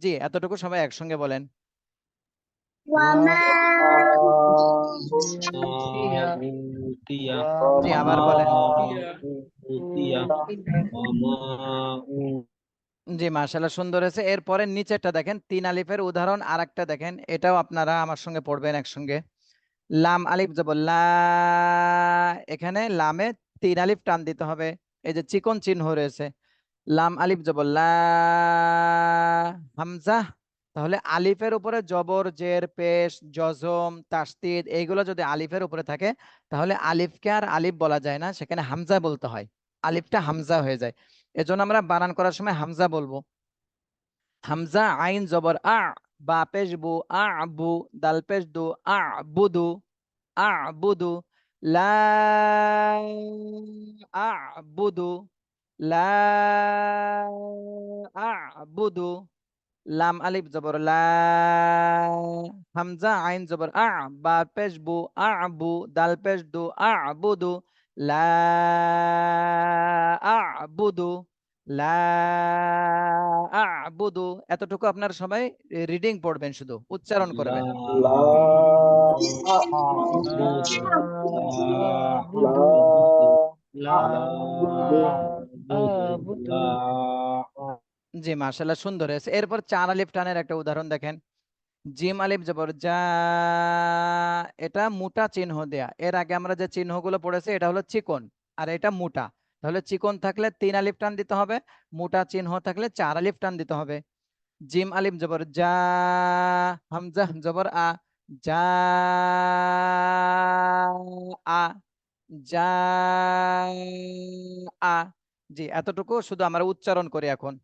জি, এতটুকু সবাই একসঙ্গে বলেন। জি, আবার বলেন। জি, মাশাআল্লাহ, সুন্দর হয়েছে। এরপরে নিচেরটা দেখেন, তিন আলিফের উদাহরণ আরেকটা দেখেন, এটাও আপনারা আমার সঙ্গে পড়বেন একসঙ্গে। লাম আলিফ জবর লা, এখানে লামে তিন আলিফ টান দিতে হবে, এই যে চিকন চিহ্ন রয়েছে। লাম আলিফ জবর লা, হামজা। তাহলে আলিফের উপরে জবর জের পেশ জজম তাসদীদ এইগুলো যদি আলিফের উপরে থাকে, তাহলে আলিফকে আর আলিফ বলা যায় না, সেখানে হামজা বলতে হয়, আলিফটা হামজা হয়ে যায়। এজন্য আমরা বানান করার সময় হামজা বলবো। হামজা আইন জবর আ, বা পেশ বু, আ বু, দাল পেশ দু, আ বুদু, আ বুদু, লা আ বুদু, লা আ বুদু। লাম আলিফ জবর লা, হামজা আইন জবর আ, বা পেশ বু, আ বু, দাল পেশ দু, আ বুদু, লা আ বুদু, লা আ বুদু। এতটুকু আপনারা সবাই রিডিং পড়বেন, শুধু উচ্চারণ করবেন। লা জি, মাশাআল্লাহ, সুন্দর হয়েছে। এরপর চার আলিফ টানের একটা উদাহরণ দেখেন। জিম আলিফ জবর যা, এটা মোটা চিহ্ন দেয়া। এর আগে আমরা যে চিহ্নগুলো পড়েছি এটা হলো চিকন, আর এটা মোটা। তাহলে চিকন থাকলে তিন আলিফ টান দিতে হবে, মোটা চিহ্ন থাকলে চার আলিফ টান দিতে হবে। জিম আলিফ জবর যা, হামজা জবর আ, যা আ, যা আ। জি, এতটুকু শুধু আমরা উচ্চারণ করি এখন।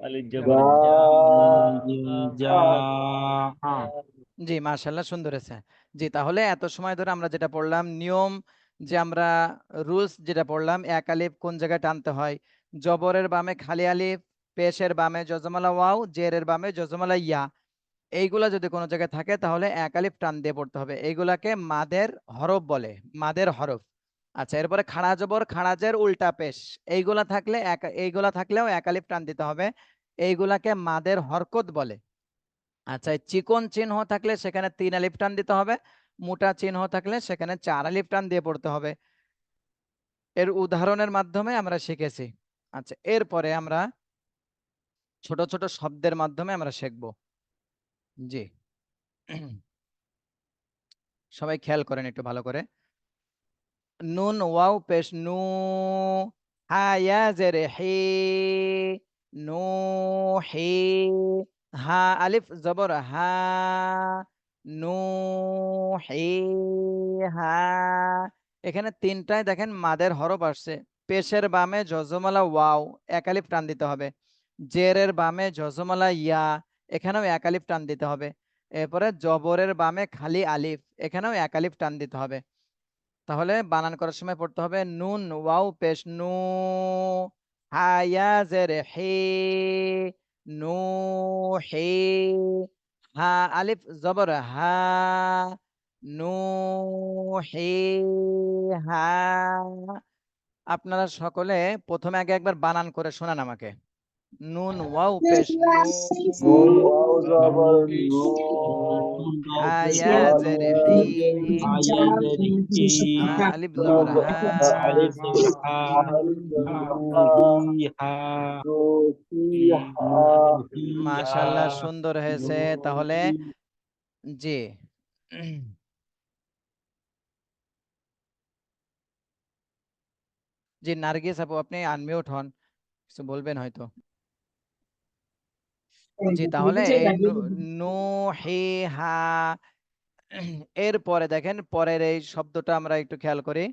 আলিফ জবর যা, জি, মাশাআল্লাহ, সুন্দর হয়েছে। জি, তাহলে এত সময় ধরে আমরা যেটা পড়লাম নিয়ম, যে আমরা রুলস যেটা পড়লাম, এক আলিফ কোন জায়গায় টানতে হয়, জবরের বামে খালি আলিফ, পেশের বামে জজমালা ওয়াও, জেরের বামে জজমালা ইয়া, এইগুলা যদি কোনো জায়গায় থাকে তাহলে এক আলিফ টান দিয়ে পড়তে হবে, এইগুলাকে মাদের হরফ বলে, মাদের হরফ। আচ্ছা, এরপরে খাড়া জবর খাড়া জের উল্টা পেশ, এইগুলা থাকলেও এক আলিফ টান দিতে হবে, এইগুলাকে মাদের হরকত বলে। আচ্ছা, এই চিকন চিহ্ন থাকলে সেখানে তিন আলিফ টান দিতে হবে, মোটা চিহ্ন থাকলে সেখানে চার আলিফ টান দিয়ে পড়তে হবে। এর উদাহরণের মাধ্যমে আমরা শিখেছি। আচ্ছা, এরপরে আমরা ছোট ছোট শব্দের মাধ্যমে আমরা শিখব। জি, সবাই খেয়াল করেন একটু ভালো করে। নুন ওয়াও পেশ নু, হা ইয়া জের হি, নু হি, হা আলিফ জবর হা, নু হি, হা। এখানে তিনটায় দেখেন মাদের হরফ আসছে। পেশের বামে জজমালা ওয়াও, এক আলিফ টান দিতে হবে। জেরের বামে জজমালা ইয়া, এখানেও এক আলিফ টান দিতে হবে। এরপরে জবরের বামে খালি আলিফ, এখানেও এক আলিফ টান দিতে হবে। তাহলে বানান করার সময় পড়তে হবে নুন ওয়াও পেশ নু, হা ইয়া জের হি, নু হি, হা আলিফ জবর হা, নু হি, হা। আপনারা সকলে প্রথমে আগে একবার বানান করে শোনান আমাকে। নুন ওয়াও পেশ নু, নুন ওয়াও জবর নু, নুন ওয়াও হা পেশ ইয়া হা জের ইয়া হি, জের আয়া জের ই, হা আলিফ জবর হা, আলিফ জবর হা, আলিফ জবর নু হা, হি হা, নু হি নু হা, হি হা, মাশাআল্লাহ সুন্দর নু হয়েছে। তাহলে হি। জি জি নার্গিস আপু আপনি আনমিউট হন, কিছু বলবেন হয়তো। জি তাহলে এই নু হি হা, এরপরে দেখেন পরের এই শব্দটা আমরা একটু খেয়াল করি।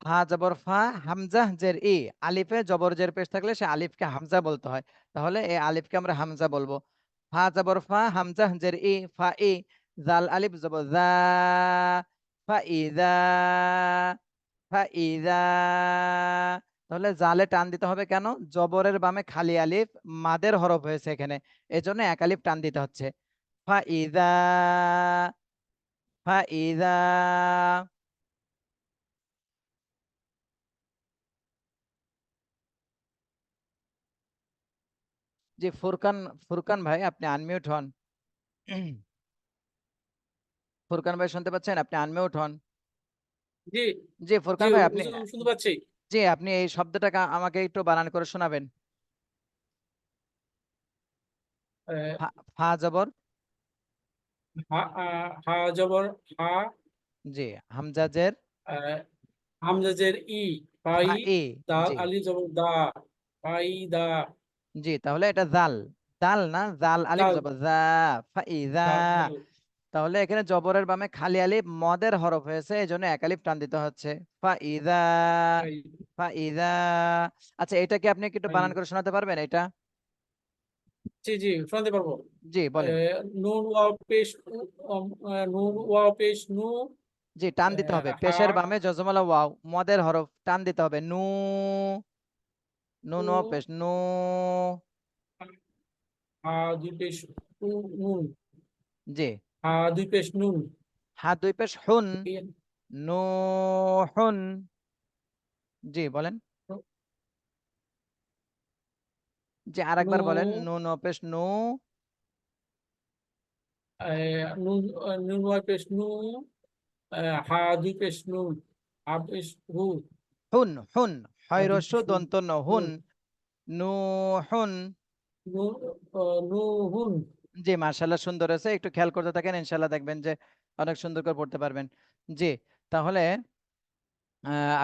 হা জবর ফা, হামজা জের ই, আলিফে জবর জের পেশ থাকলে সে আলিফকে হামজা বলতে হয়। তাহলে এই আলিফকে আমরা হামজা বলবো। ফা জবর ফা, হামজা জের ই, ফা ই, জাল আলিফ জবর জা, ফা ইজা, ফা ইজা। তাহলে জালে টান দিতে হবে কেন? জবরের বামে খালি আলিফ, মাদের হরফ হয়েছে এখানে, এজন্য এক আলিফ টান দিতে হচ্ছে। ফা ইজা, ফা ইজা। জি ফুরকান, ফুরকান ভাই আপনি আনমিউট হন। ফুরকান ভাই শুনতে পাচ্ছেন? আপনি আনমিউট হন। জি জি জি ফুরকান ভাই আপনি, হুজুর, শুনতে পাচ্ছি। জি আপনি এই শব্দটাকে আমাকে একটু বানান করে শোনাবেন। আহ, ফা, ফা জবর, হা জবর হা, জি হামজা জের আহ, হামজা জের ই, পাই, ফা ই, দাল জি আলিফ জবর দা, পাই দা, জি তাহলে এটা জাল, দাল না জাল আলিফ দাল, জবর জা, ফা ইজা। দাল, দাল, তাহলে এখানে জবরের বামে খালি আলিফ মদের হরফ হয়েছে, এই জন্য এক আলিফ টান দিতে হচ্ছে। ফা ইজা, পাই, ফা ইজা। আচ্ছা এটা কি আপনি কি একটু পাই। বানান করে শোনাতে পারবেন এটা? জি জি শুনতে পারবো। জি বলেন। নুন ওয়াও পেশ নুন ওয়াও পেশ নু, জি টান দিতে হবে, হা, পেশের বামে জজমালা ওয়াও, মদের হরফ টান দিতে হবে নু, নু নু, নো পেশ নু। হা দুই পেশ নুন, জি হা দুই পেশ নুন, হাত দুই পেশ হুন, নু হুন। জি বলেন। জি আরেকবার বলেন, নু, নু নো পেশ নু, নুন, নুন ওয়াও পেশ নু, হা দুই পেশ নুন, হা পেশ হু, হুন হুন, হা হয় দুই রস্য পেশ হুন, দন্ত ন হুন, হুন, নু হুন। নু, নু হুন। জি মার্শাল্লাহ সুন্দর আছে, একটু খেয়াল করতে থাকেন ইনশাল্লাহ দেখবেন যে অনেক সুন্দর করে পড়তে পারবেন। জি তাহলে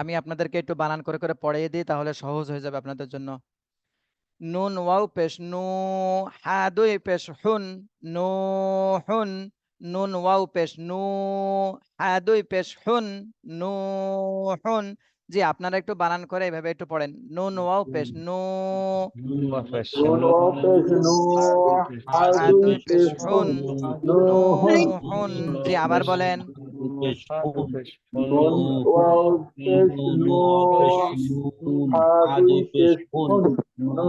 আমি আপনাদেরকে একটু বানান করে করে পড়িয়ে দিই, তাহলে সহজ হয়ে যাবে আপনাদের জন্য। নুন ওয়াও পেশ নু, হা দুই পেশ হুন, নু হুন, নুন ওয়াও পেশ নু, হা দুই পেশ হুন, নু হুন। জি আপনারা একটু বানান করে এভাবে একটু পড়েন, নুন ওয়াও পেশ নু, নুন ওয়াও পেশ নুন নু, ওয়াও পেশ নু, হা হা হা দুই দুই দুই পেশ পেশ পেশ হুন, হুন, নু, নু নু হুন, হুন। নুন জি ওয়াও আবার পেশ বলেন। দুই পেশ হুন, নুন নু ওয়াও পেশ নুন নু, ওয়াও পেশ নুন, নুন, হা হা দুই দুই পেশ পেশ হুন, হুন, নু নু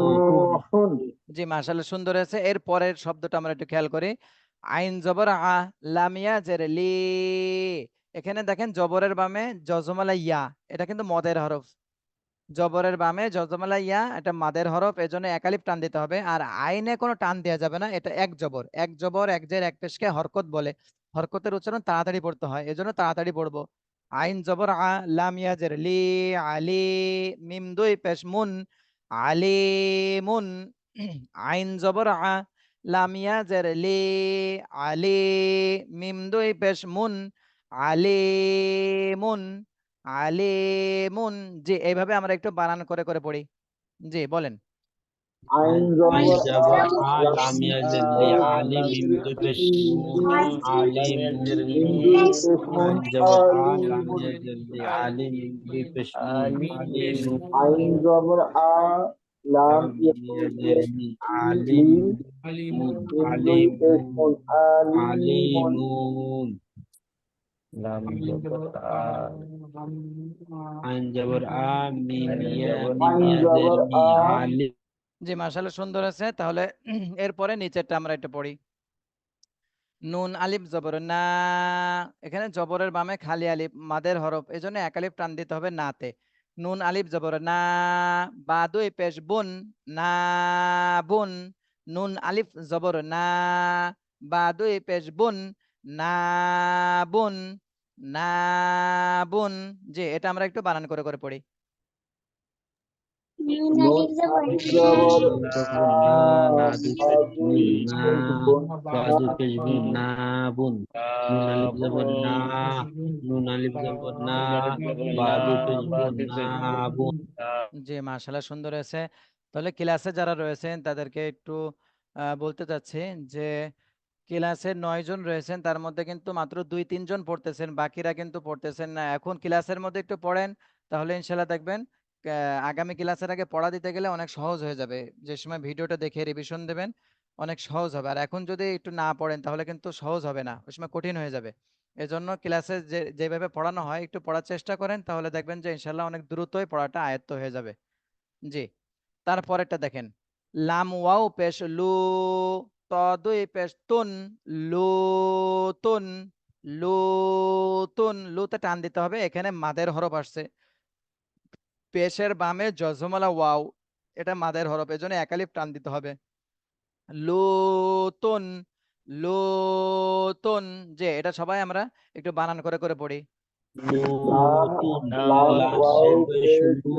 হুন। হুন। জি মাশাআল্লাহ সুন্দর আছে। এর পরের শব্দটা আমরা একটু খেয়াল করি। আইন জবর আ, লামিয়া জের লি। এখানে দেখেন জবরের বামে জজমালা ইয়া, এটা কিন্তু মদের হরফ। জবরের বামে জজমালা ইয়া, এটা মাদের হরফ, এজন্য এক আলিফ টান দিতে হবে। আর আইনে কোনো টান দেওয়া যাবে না, এটা এক জবর, এক জবর এক জের এক পেশকে হরকত বলে। হরকতের উচ্চারণ তাড়াতাড়ি পড়তে হয়, এজন্য তাড়াতাড়ি পড়বো। আইন জবর আ, লাম ইয়া জের লি, আলি, মিম দুই পেশ মুন, আলিমুন। আইন জবর আ, লাম ইয়া জের লি, আলি, মিম দুই পেশ মুন, আলিমুন। আলিমুন। জি, এইভাবে আমরা একটু বানান করে করে পড়ি। জি, বলেন। আইন আইন জবর জবর আ আ লাম লাম ইয়া মিম জেরলি পেশ আলি মিম দুই দুপেশ নু আলিমুন মিম দুই পেশ নুন আইন জবর আ লাম আলিমুন ইয়া জেরলি আলি মিম দুপেশ নু আলিমুন আইন জবর আ লাম লাম ইয়া ইয়া জেরলি আলি লিম মিম মিম দুই পেশ আলিমুন নুন আলিমুন আলিমুন আইন জবর আ মিম আইন ইয়া জবর জেরলি আ আলি জি, মাশাআল্লাহ, সুন্দর আছে। তাহলে এরপরে নিচেরটা আমরা একটু পড়ি। নুন আলিফ জবর না, এখানে জবরের বামে খালি আলিফ মাদের হরফ, এজন্য এক আলিফ টান দিতে হবে নাতে। নুন আলিফ জবর না, বা দুই পেশ বুন, না বুন। নুন আলিফ জবর না, বা দুই পেশ বুন, না বুন, না বুন। জি, এটা আমরা একটু বানান করে করে পড়ি। নুন আলিফ জবর না না আ দুপেশ দুই নুন না পেশ গুণ বা দুপেশ বুন না বুন নুন আলিফ জবর না নুন আলিফ জবর না বা দুপেশ বুন না বুন জি, মাশাআল্লাহ, সুন্দর হয়েছে। তাহলে ক্লাসে যারা রয়েছেন তাদেরকে একটু বলতে চাচ্ছি যে ক্লাসে 9 জন রয়েছেন, তার মধ্যে কিন্তু মাত্র 2-3 জন পড়তেছেন, বাকিরা কিন্তু পড়তেছেন না। এখন ক্লাসের মধ্যে একটু পড়েন, তাহলে ইনশাল্লাহ দেখবেন আগামী ক্লাসের আগে পড়া দিতে গেলে অনেক সহজ হয়ে যাবে। যে সময় ভিডিওটা দেখে রিভিশন দেবেন অনেক সহজ হবে। আর এখন যদি একটু না পড়েন তাহলে কিন্তু সহজ হবে না, ওই সময় কঠিন হয়ে যাবে। এজন্য ক্লাসে যেভাবে পড়ানো হয় একটু পড়ার চেষ্টা করেন, তাহলে দেখবেন যে ইনশাল্লাহ অনেক দ্রুতই পড়াটা আয়ত্ত হয়ে যাবে। জি, তারপরেরটা দেখেন। লাম ওয়াও পেশ লু, ত দুই পেশ তুন, লু তুন, লু তুন। লুতে টান দিতে হবে, এখানে মাদের হরফ আসছে। পেশের বামে জজমলা ওয়াও, এটা মাদের হরফ, এজন্য একালিফ টান দিতে হবে। লুতুন, লুতুন। যে এটা সবাই আমরা একটু বানান করে করে পড়ি। লুতুন লাম লাম ওয়াও দুপেশ পেশ লু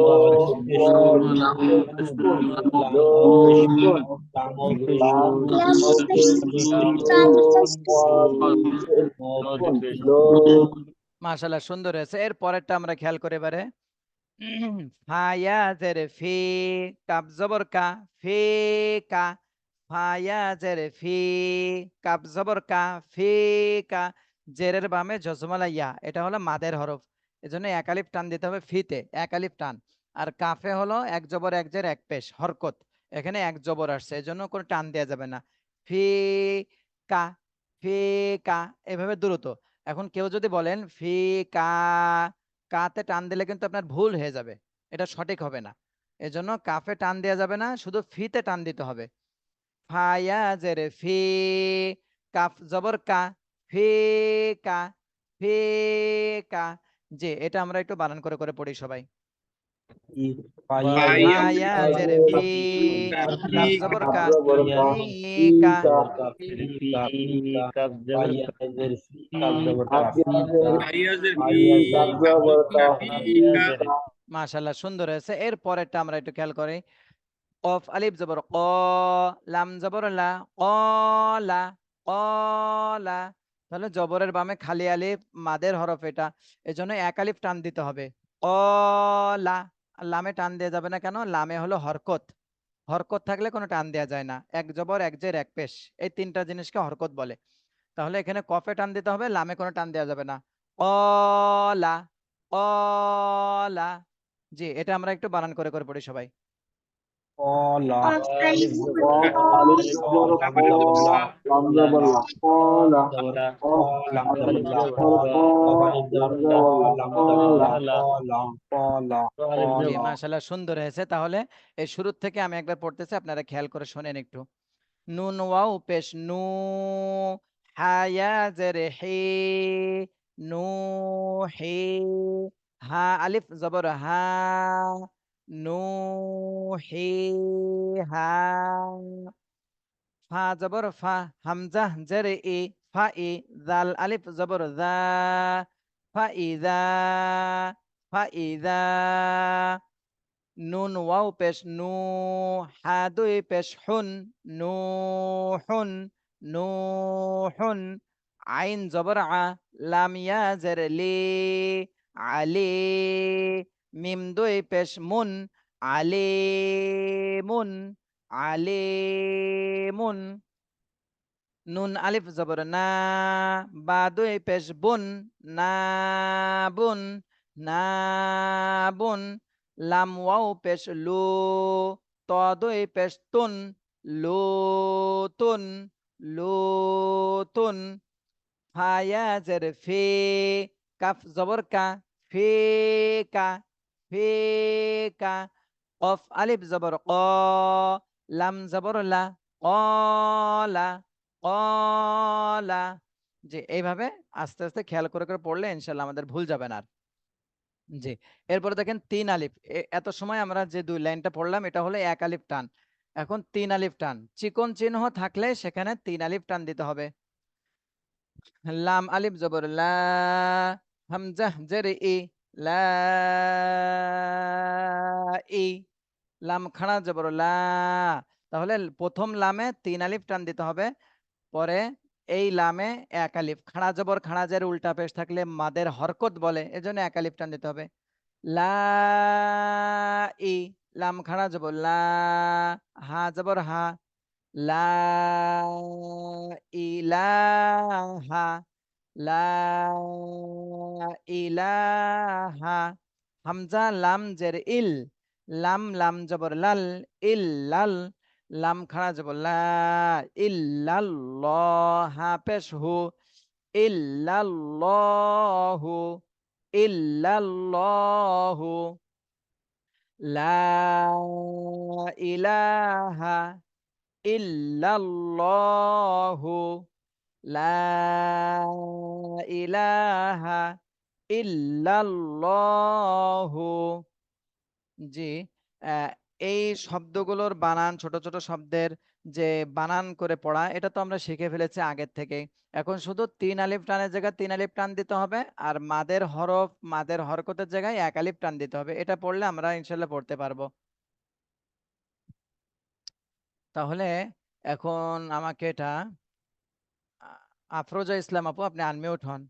বা লো দুপেশ ওয়াও পেশ লুতুন গুণ লাম লো ওয়াও পেশ লু গুণ লাম ওয়াও পেশ লাম লু ওয়াও পেশ দুপেশ লো ওয়াও পেশ গুণ লো। মাশাআল্লাহ, সুন্দর হয়েছে। এর পরেরটা আমরা খেয়াল করে এবারে। ফায়া জের ফি, কাপ জবর কা, ফি কা। ফায়া জের ফি, কাপ জবর কা, ফি কা। জেরের বামে জজমালা ইয়া, এটা হলো মাদের হরফ, এজন্য এক আলিফ টান দিতে হবে ফিতে, এক আলিফ টান। আর কাফে হলো এক জবর এক জের এক পেশ হরকত, এখানে এক জবর আসছে, এজন্য কোনো টান দেওয়া যাবে না। ফি কা, ফি কা, এভাবে দ্রুত। এখন কেউ যদি বলেন ফি কা, কাতে টান দিলে কিন্তু আপনার ভুল হয়ে যাবে, এটা সঠিক হবে না। এজন্য কাফে টান দেওয়া যাবে না, শুধু ফিতে টান দিতে হবে। ফায়া জেরে ফি, কাফ জবর কা, ফি কা, ফি কা। যে এটা আমরা একটু বানান করে করে পড়ি সবাই। ফায়া জেরে ফি, কাফ জবর কা, ফি কা। মাশাআল্লাহ, সুন্দর হয়েছে। এর পরেরটা আমরা একটু খেয়াল করি। কফ আলিফ জবর ক, লাম জবর লা, কলা, কলা। তাহলে জবরের বামে খালি আলিফ মাদের হরফ, এটা এজন্য এক আলিফ টান দিতে হবে। কলা। আর লামে টান দেওয়া যাবে না, কেন? লামে হলো হরকত, হরকত থাকলে কোনো টান দেওয়া যায় না। এক জবর এক জের এক পেশ, এই তিনটা জিনিসকে হরকত বলে। তাহলে এখানে কফে টান দিতে হবে, লামে কোনো টান দেওয়া যাবে না। কলা, কলা। জি, এটা আমরা একটু বানান করে করে পড়ি সবাই। কলা কফ আলিফ জবর ক লাম জবর লা কলা লাম জবর লা জবর ক কফ আলিফ লাম জবর ক জবর লা লাম জবর লা কলা। কলা জি, কলা মাশাআল্লাহ, সুন্দর হয়েছে। তাহলে এই শুরুর থেকে আমি একবার পড়তেছি, আপনারা খেয়াল করে শোনেন একটু। নুন ওয়াও পেশ নু, হায়া জেরে হে, নু হে। হা আলিফ জবর হা, নু হে, হা। ফা জবর ফা, হামজা জেরে ই, ফা ই। জাল আলিফ জবর জা, ফা ই জা, ফা ই জা। নুন ওয়াও পেশ নু, হা দুই পেশ হুন, নু হুন, নু হুন। আইন জবর আ, লাম ইয়া জের লি, আলে, মিম দুই পেশ মুন, আলেমুন, আলেমুন। নুন আলিফ জবর না, বা দুই পেশ বুন, না বুন, না বুন। লাম ওয়াও পেশ লু, ত দুই পেশ তুন, লু তুন, লু তুন। ফায়া জের ফে, কাফ জবর কা, ফে কা, ফে কা। কফ আলিফ জবর ক, লাম জবর লা, কলা, কলা। যে এইভাবে আস্তে আস্তে খেয়াল করে করে পড়লে ইনশাল্লাহ আমাদের ভুল যাবে না আর। জি, এরপরে দেখেন 3 আলিফ। এত সময় আমরা যে 2 লাইনটা পড়লাম এটা হলো 1 আলিফ টান। এখন 3 আলিফ টান, চিকন চিহ্ন থাকলে সেখানে 3 আলিফ টান দিতে হবে। লাম আলিফ জবর লা, হামজা জের ই, লা ই। লাম খাড়া জবর লা, তাহলে প্রথম লামে 3 আলিফ টান দিতে হবে। পরে এই লামে 1 আলিফ, খাড়া জবর খাড়া জের উল্টা পেশ থাকলে মাদের হরকত বলে, এজন্য 1 আলিফ টান দিতে হবে। লা ই, লাম খাড়া জবর লা, হা জবর হা, লা ইলাহা, লা ইলাহা। হামজা লাম জের ইল, লাম লাম জবর লাল, ইল্লাল। লাম খাড়া জবর লা, ইল্লাল্লাহ, হা পেশ হু, ইল্লাল্লাহু, ইল্লাল্লাহু। লা ইলাহা ইল্লাল্লাহু, লা ইলাহা ইল্লাল্লাহু। জি, আহ, এই শব্দগুলোর বানান, ছোট ছোট শব্দের যে বানান করে পড়া, এটা তো আমরা শিখে ফেলেছি আগের থেকে। এখন শুধু 3 আলিফ টানের জায়গায় 3 আলিফ টান দিতে হবে, আর মাদের হরফ মাদের হরকতের জায়গায় 1 আলিফ টান দিতে হবে। এটা পড়লে আমরা ইনশাল্লাহ পড়তে পারবো। তাহলে এখন আমাকে এটা আফরোজা ইসলাম আপু, আপনি আনমিউট হন।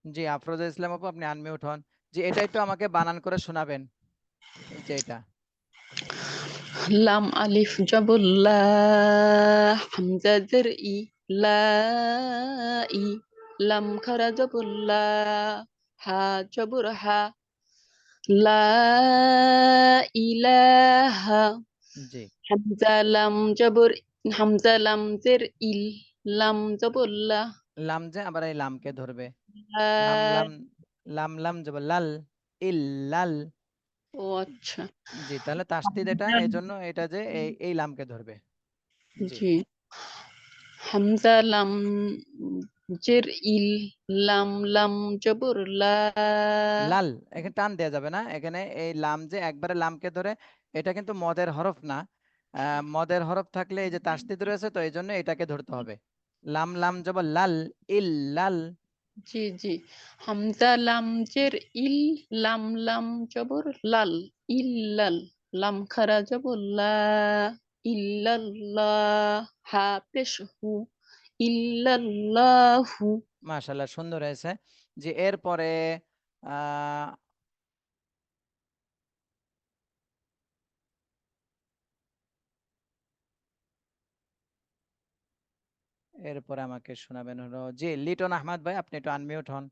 জি, আফরোজা ইসলাম আপু, আপনি আনমিউট হন। জি, এটা একটু আমাকে বানান করে শোনাবেন, এই যে এটা। লাম আলিফ জবর লা, হামজা জের ই, লা ই। লাম খারা জবর লা, হা জবর হা, লা ইলাহা। জি, হামজা লাম জের ইল, লাম জবর লা, লাম যে আবার এই লামকে ধরবে। লাম লা। লাম, লাম লাম যাব লাল, ইল্লাল। ও আচ্ছা। জি, তাহলে তাসদিদ এটা, এই জন্য এটা যে এই লামকে ধরবে। জি, জি, হামজা লাম জের ইল, লাম লাম জবর লা। লাল, এখানে টান দেওয়া যাবে না, এখানে এই লাম যে একবারে লামকে ধরে, এটা কিন্তু মদের হরফ না। মদের হরফ থাকলে এই যে তাসদিদ রয়েছে, তো এই জন্য এটাকে ধরতে হবে। লাম লাম যাব লাল, ইল্লাল। জি জি, হামজা লাম জের ইল, লাম লাম জবর লাল, ইল্লাল। লাম খারা জবর লা, ইল্লাল্লাহ, হা পেশ হু, ইল্লাল্লাহু। মাশাআল্লাহ, সুন্দর হয়েছে। যে এরপরে আহ এরপরে আমাকে শোনাবেন হলো, জি লিটন আহমদ ভাই, আপনি একটু আনমিউট হন।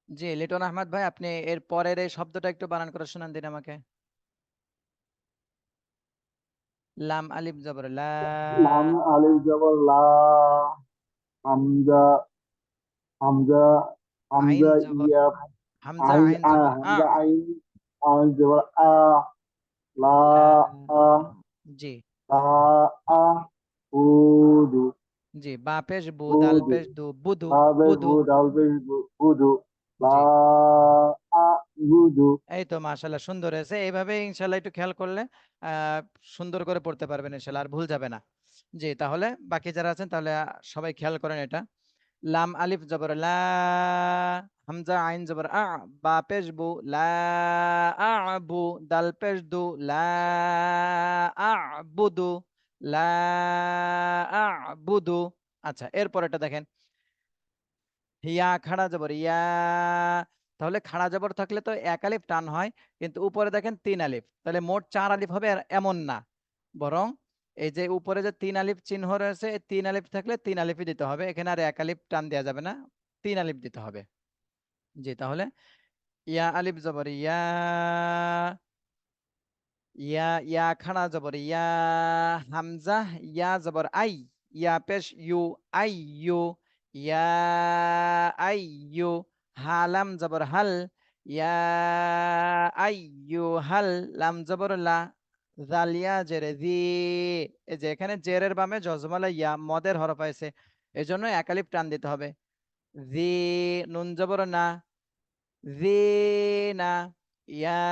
জি, লিটন আহমদ ভাই, আপনি এর পরের এই শব্দটা একটু বানান করে শোনান দিন আমাকে। লাম আলিফ জবর লা, লাম আলিফ জবর লা, হামজা, হামজা, আইন হামজা জবর, ইয়া, হামজা আইন আইন জবর আ, হামজা আইন, আইন জবর আ, লা লা। আ, জি, লা আ, উদু, জি, বা পেশ বু, দাল উদু, পেশ দু, বুধু, লা বেশ বুধু। বু, ডাল বেশ বু, উদু, লা জি, আ, উদু। এই তো মাশাআল্লাহ, সুন্দর হয়েছে। এইভাবে ইনশাআল্লাহ একটু খেয়াল করলে আহ সুন্দর করে পড়তে পারবেন ইনশাআল্লাহ, আর ভুল যাবে না। জি, তাহলে বাকি যারা আছেন তাহলে সবাই খেয়াল করেন এটা। লাম আলিফ জবর লা, হামজা আইন জবর আ, বা পেশ বু, লা আবু, দাল পেশ দু, লা আবুদু, লা আবুদু। আচ্ছা, এরপরেটা দেখেন, ইয়া খাড়া জবর ইয়া। তাহলে খাড়া জবর থাকলে তো এক আলিফ টান হয়, কিন্তু উপরে দেখেন 3 আলিফ, তাহলে মোট 4 আলিফ হবে, এমন না, বরং এই যে উপরে যে 3 আলিফ চিহ্ন রয়েছে, এই 3 আলিফ থাকলে 3 আলিফই দিতে হবে, এখানে আর এক আলিফ টান দেওয়া যাবে না, 3 আলিফ দিতে হবে। জি, তাহলে ইয়া আলিফ জবর ইয়া, ইয়া ইয়া খাড়া জবর ইয়া, হামজা ইয়া জবর আই, ইয়া পেশ ইউ, আই ইউ, ইয়া আই ইউ, হালাম জবর হাল, ইয়া আই ইউ হাল, লাম জবর লা, জালিয়া জেরে জি। এই যে এখানে জেরের বামে জজমালা ইয়া মদের হরফ আছে, এই জন্য একালিপ টান দিতে হবে। জি, নুন জবর না, জিনা, ইয়া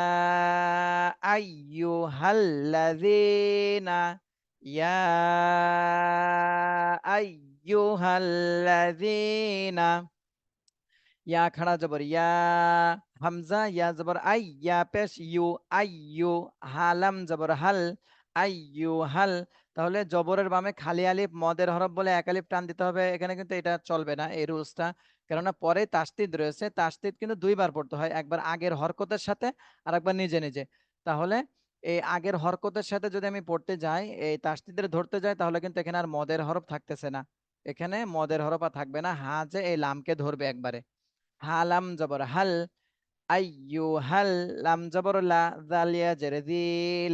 আইয়ুহাল্লাযীনা, ইয়া আইয়ুহাল্লাযীনা, ইয়া খাড়া জবর ইয়া, হামজা ইয়া জবর আই, ইয়া পেশ ইউ, আইয়ু, হালাম জবর হাল, আইয়ু হাল। তাহলে জবরের বামে খালি আলিফ মদের হরফ বলে এক আলিফ টান দিতে হবে, এখানে কিন্তু এটা চলবে না এই রুলসটা, কেননা পরে তাসদিদ রয়েছে, তাসদিদ কিন্তু দুইবার পড়তে হয়, একবার আগের হরকতের সাথে আর একবার নিজে নিজে। তাহলে এই আগের হরকতের সাথে যদি আমি পড়তে যাই, এই তাসদিদের ধরতে যাই, তাহলে কিন্তু এখানে আর মদের হরফ থাকতেছে না, এখানে মদের হরফ আর থাকবে না, হা যে এই লামকে ধরবে একবারে। হালাম জবর হাল, আইয়ু হাল, লাম জবর লা, জালিয়া জেরে জি,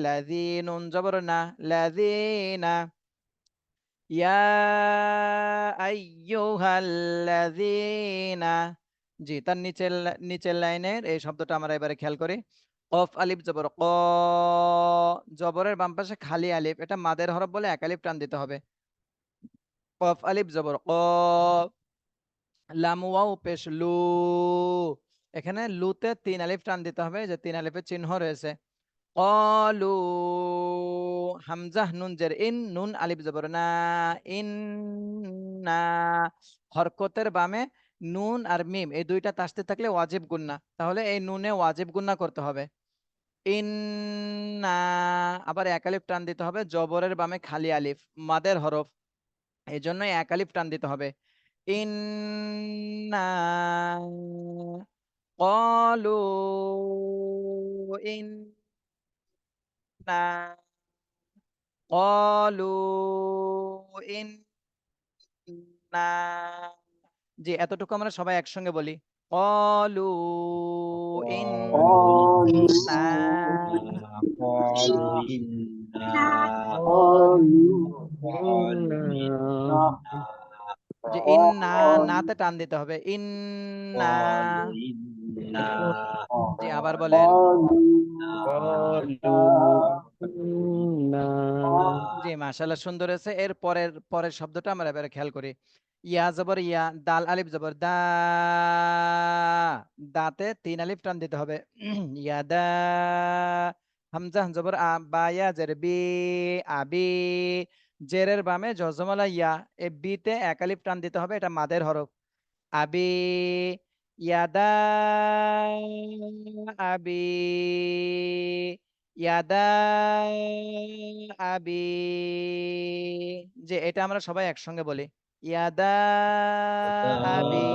লাজি, নুন জবর না, লাজিনা, ইয়া আইয়ুহাল্লাযীনা। জি, তার নিচের লাইনের এই শব্দটা আমরা এবারে খেয়াল করি। কফ আলিফ জবর ক, জবরের বাম পাশে খালি আলিফ, এটা মাদের হরফ বলে এক আলিফ টান দিতে হবে। কফ আলিফ জবর ক, লাম ওয়াও পেশ লু, এখানে লুতে 3 আলিফ টান দিতে হবে, যে 3 আলিফের চিহ্ন রয়েছে। কলু, হামজাহ নুন জের ইন, নুন আলিফ জবর না, ইন না, হরকতের বামে নুন আর মিম এই দুইটা তাসদিদ থাকলে ওয়াজিব গুন্না, তাহলে এই নুনে ওয়াজিব গুন্না করতে হবে। ইন্না, আবার এক আলিফ টান দিতে হবে, জবরের বামে খালি আলিফ মাদের হরফ, এই জন্য এক আলিফ টান দিতে হবে। ইন্না, ক্বালু ইন্না, ক্বালু ইন্না। জি, এতটুকু আমরা সবাই একসঙ্গে বলি। ক্বালু ইন্না। قالوا إنا قالوا إنا যে ইন্না, নাতে টান দিতে হবে, ইন্না। قالوا إنا জি, আবার বলেন। জি, মাশাআল্লাহ, সুন্দর হয়েছে। এর পরের শব্দটা আমরা এবারে খেয়াল করি। ইয়া জবর ইয়া, দাল আলিফ জবর দা, দাতে 3 আলিফ টান দিতে হবে। ইয়া দা, হামজা জবর আ, বা ইয়া জের বি, আবি, জেরের বামে জজমালা ইয়া, এ বিতে 1 আলিফ টান দিতে হবে, এটা মাদের হরফ। আবি, ইয়াদা, আবি, ইয়াদা, আবি। যে এটা আমরা সবাই একসঙ্গে বলি। ইয়াদা, আবি।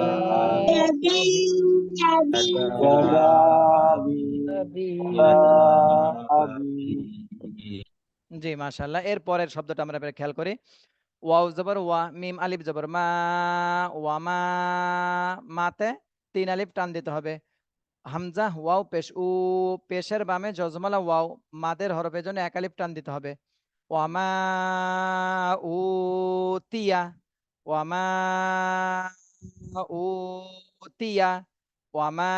জি, মাশাআল্লাহ। এর পরের শব্দটা আমরা এবারে খেয়াল করি। ওয়াও জবর ওয়া, মিম আলিফ জবর মা, ওয়ামা, মাতে 3 আলিফ টান দিতে হবে। হামজা ওয়াও পেশ উ, পেশের বামে জজমালা ওয়াও মাদের হরফের জন্য 1 আলিফ টান দিতে হবে। ওয়ামা উতিয়া, ওয়ামা উতিয়া, ওয়ামা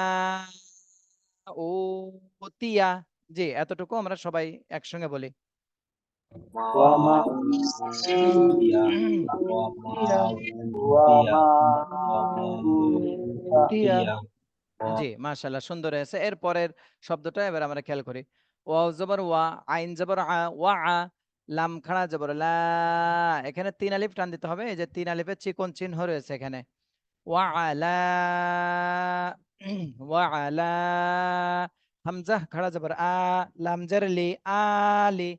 উতিয়া। জি, এতটুকু আমরা সবাই একসঙ্গে বলি। وما أوتي وما أوتي জি, মাশাআল্লাহ, সুন্দর হয়েছে। এর পরের শব্দটা এবার আমরা খেয়াল করি। ওয়াও জবর ওয়া, আইন জবর আ, ওয়া আ, লাম খাড়া জবর লা, এখানে 3 আলিফ টান দিতে হবে, এই যে 3 আলিফের চিকন চিহ্ন রয়েছে এখানে। ওয়া আলা, ওয়া আলা, হামজা খাড়া জবর আ, লাম জের লি, আলি,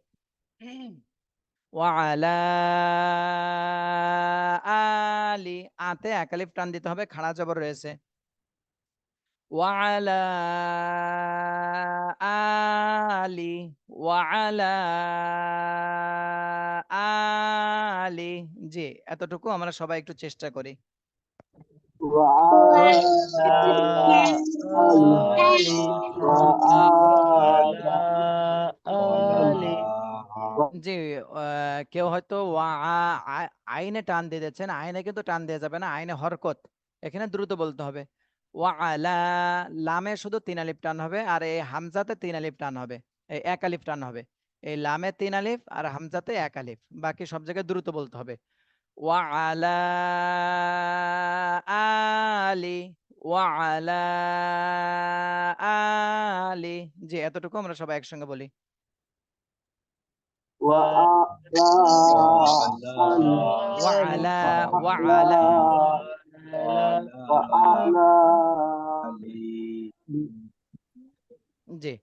ওয়ালা আলি, আতে এক আলিফ টান দিতে হবে, খাড়া জবর রয়েছে। ওয়ালা আলি, ওয়ালা আলি। জি, এতটুকু আমরা সবাই একটু চেষ্টা করি। وعلى آل وعلى জি, কেউ হয়তো আইনে টান দিয়ে দিচ্ছেন, আইনে কিন্তু টান দেওয়া যাবে না, আইনে হরকত, এখানে দ্রুত বলতে হবে। ওয়া আলা, লামে শুধু 3 আলিফ টান হবে, আর এই হামজাতে 3 আলিফ টান হবে, এই 1 আলিফ টান হবে। এই লামে 3 আলিফ আর হামজাতে 1 আলিফ, বাকি সব জায়গায় দ্রুত বলতে হবে। ওয়া আলা আলি, ওয়া আলা আলি। জি, এতটুকু আমরা সবাই একসঙ্গে বলি। وعلى آل وعلى وعلى وعلى জি,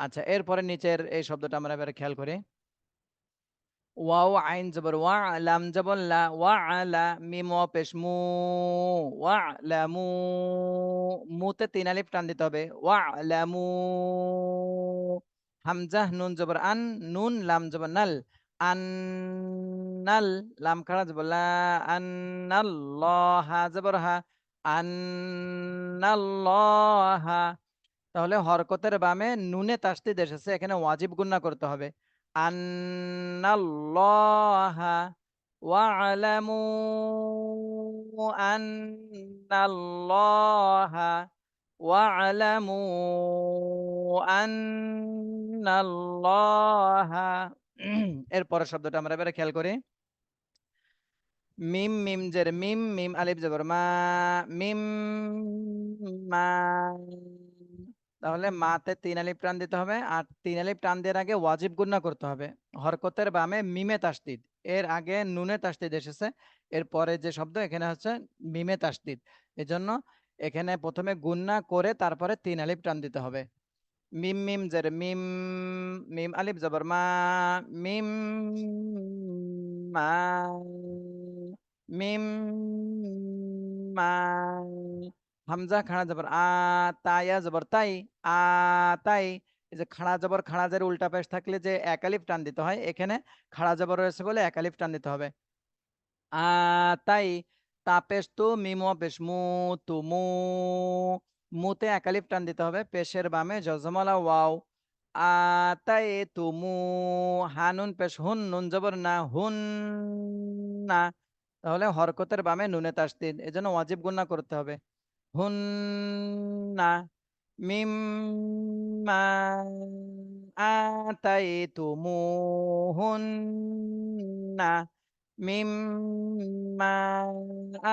আচ্ছা, এরপরে নিচের এই শব্দটা আমরা এবারে খেয়াল করি। ওয়াও আইন জবর ওয়া, লাম জবর লা, ওয়া আলা, মিম ওয়া পেশ মু, ওয়া লামু, মুতে 3 আলিফ টান দিতে হবে, ওয়া লামু। হামজা নুন জবর আন, নুন লাম জবর নাল, আন নাল, লাম খাড়া জবর লা, আন্নাল্লাহা জবর হা, আন্নাল্লাহা। তাহলে হরকতের বামে নুনে তাসদিদ এসেছে, এখানে ওয়াজিব গুন্না করতে হবে। আন্নাল্লাহা, ওয়া'লামু আন্নাল্লাহা, ওয়া'লামু আন্নাল্লাহা। এর পরের শব্দটা আমরা এবারে খেয়াল করি। মিম মিম জের মিম, মিম আলিফ জবর মা, মিম মা। তাহলে মাতে 3 আলিফ টান দিতে হবে, আর 3 আলিফ টান দেওয়ার আগে ওয়াজিব গুন্না করতে হবে। হরকতের বামে মিমে তাসদিদ, এর আগে নুনে তাসদিদ এসেছে, এর পরে যে শব্দ এখানে হচ্ছে মিমে তাসদিদ, এজন্য এখানে প্রথমে গুন্না করে তারপরে 3 আলিফ টান দিতে হবে। মিম মিম জের মিম, মিম আলিফ জবর মা, মিম মা, মিম মা। হামজা খাড়া জবর আ, তায়া জবর তাই, আ তাই। এই যে খাড়া জবর খাড়া জের উল্টা পেশ থাকলে যে 1 আলিফ টান দিতে হয়, এখানে খাড়া জবর রয়েছে বলে 1 আলিফ টান দিতে হবে। আ তাই, তা পেশ তু, মিম ওয়া পেশ মু, তুমু, মুতে 1 আলিফ টান দিতে হবে, পেশের বামে জজমালা ওয়াও, আতাই তুমু। হানুন পেশ হুন, নুন জবর না, হুন না। তাহলে হরকতের বামে নুনে তাসদিদ, এজন্য ওয়াজিব গুন্না করতে হবে। হুন না, মিম মা আতাই তুমু হুন না, মিম মা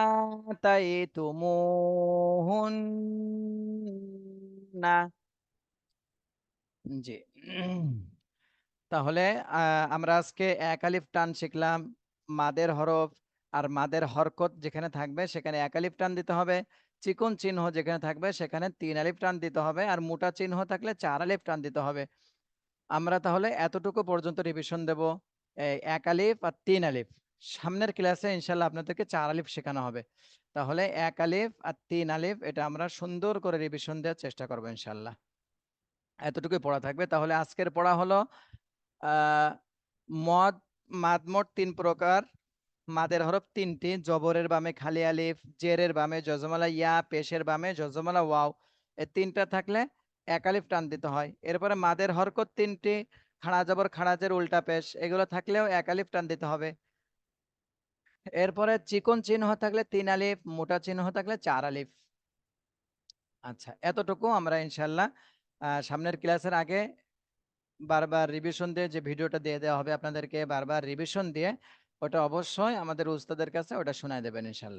আতাই তুমু হুন না। জি, তাহলে আমরা আজকে 1 আলিফ টান শিখলাম, মাদের হরফ আর মাদের হরকত যেখানে থাকবে সেখানে 1 আলিফ টান দিতে হবে, চিকন চিহ্ন যেখানে থাকবে সেখানে 3 আলিফ টান দিতে হবে, আর মোটা চিহ্ন থাকলে 4 আলিফ টান দিতে হবে। আমরা তাহলে এতটুকু পর্যন্ত রিভিশন দেব, 1 আলিফ আর 3 আলিফ। সামনের ক্লাসে ইনশাল্লাহ আপনাদেরকে 4 আলিফ শেখানো হবে। তাহলে 1 আলিফ আর 3 আলিফ এটা আমরা সুন্দর করে রিভিশন দেওয়ার চেষ্টা করবো ইনশাল্লাহ। এতটুকুই পড়া থাকবে। তাহলে আজকের পড়া হলো মদ, মাদ মোট 3 প্রকার, মাদের হরফ 3টি, জবরের বামে খালি আলিফ, জেরের বামে জজমালা ইয়া, পেশের বামে জজমালা ওয়াও, এই 3টা থাকলে 1 আলিফ টান দিতে হয়। এরপরে মাদের হরকত 3টি, খাড়া জবর খাড়া জের উল্টা পেশ, এগুলো থাকলেও 1 আলিফ টান দিতে হবে। এরপরে চিকন চিহ্ন থাকলে 3 আলিফ, মোটা চিহ্ন থাকলে 4 আলিফ। আচ্ছা, এতটুকু আমরা ইনশাল্লাহ সামনের ক্লাসের আগে বারবার রিভিশন দিয়ে, যে ভিডিওটা দিয়ে দেওয়া হবে আপনাদেরকে, বারবার রিভিশন দিয়ে ওটা অবশ্যই আমাদের উস্তাদের কাছে ওটা শোনায় দেবেন ইনশাল্লাহ।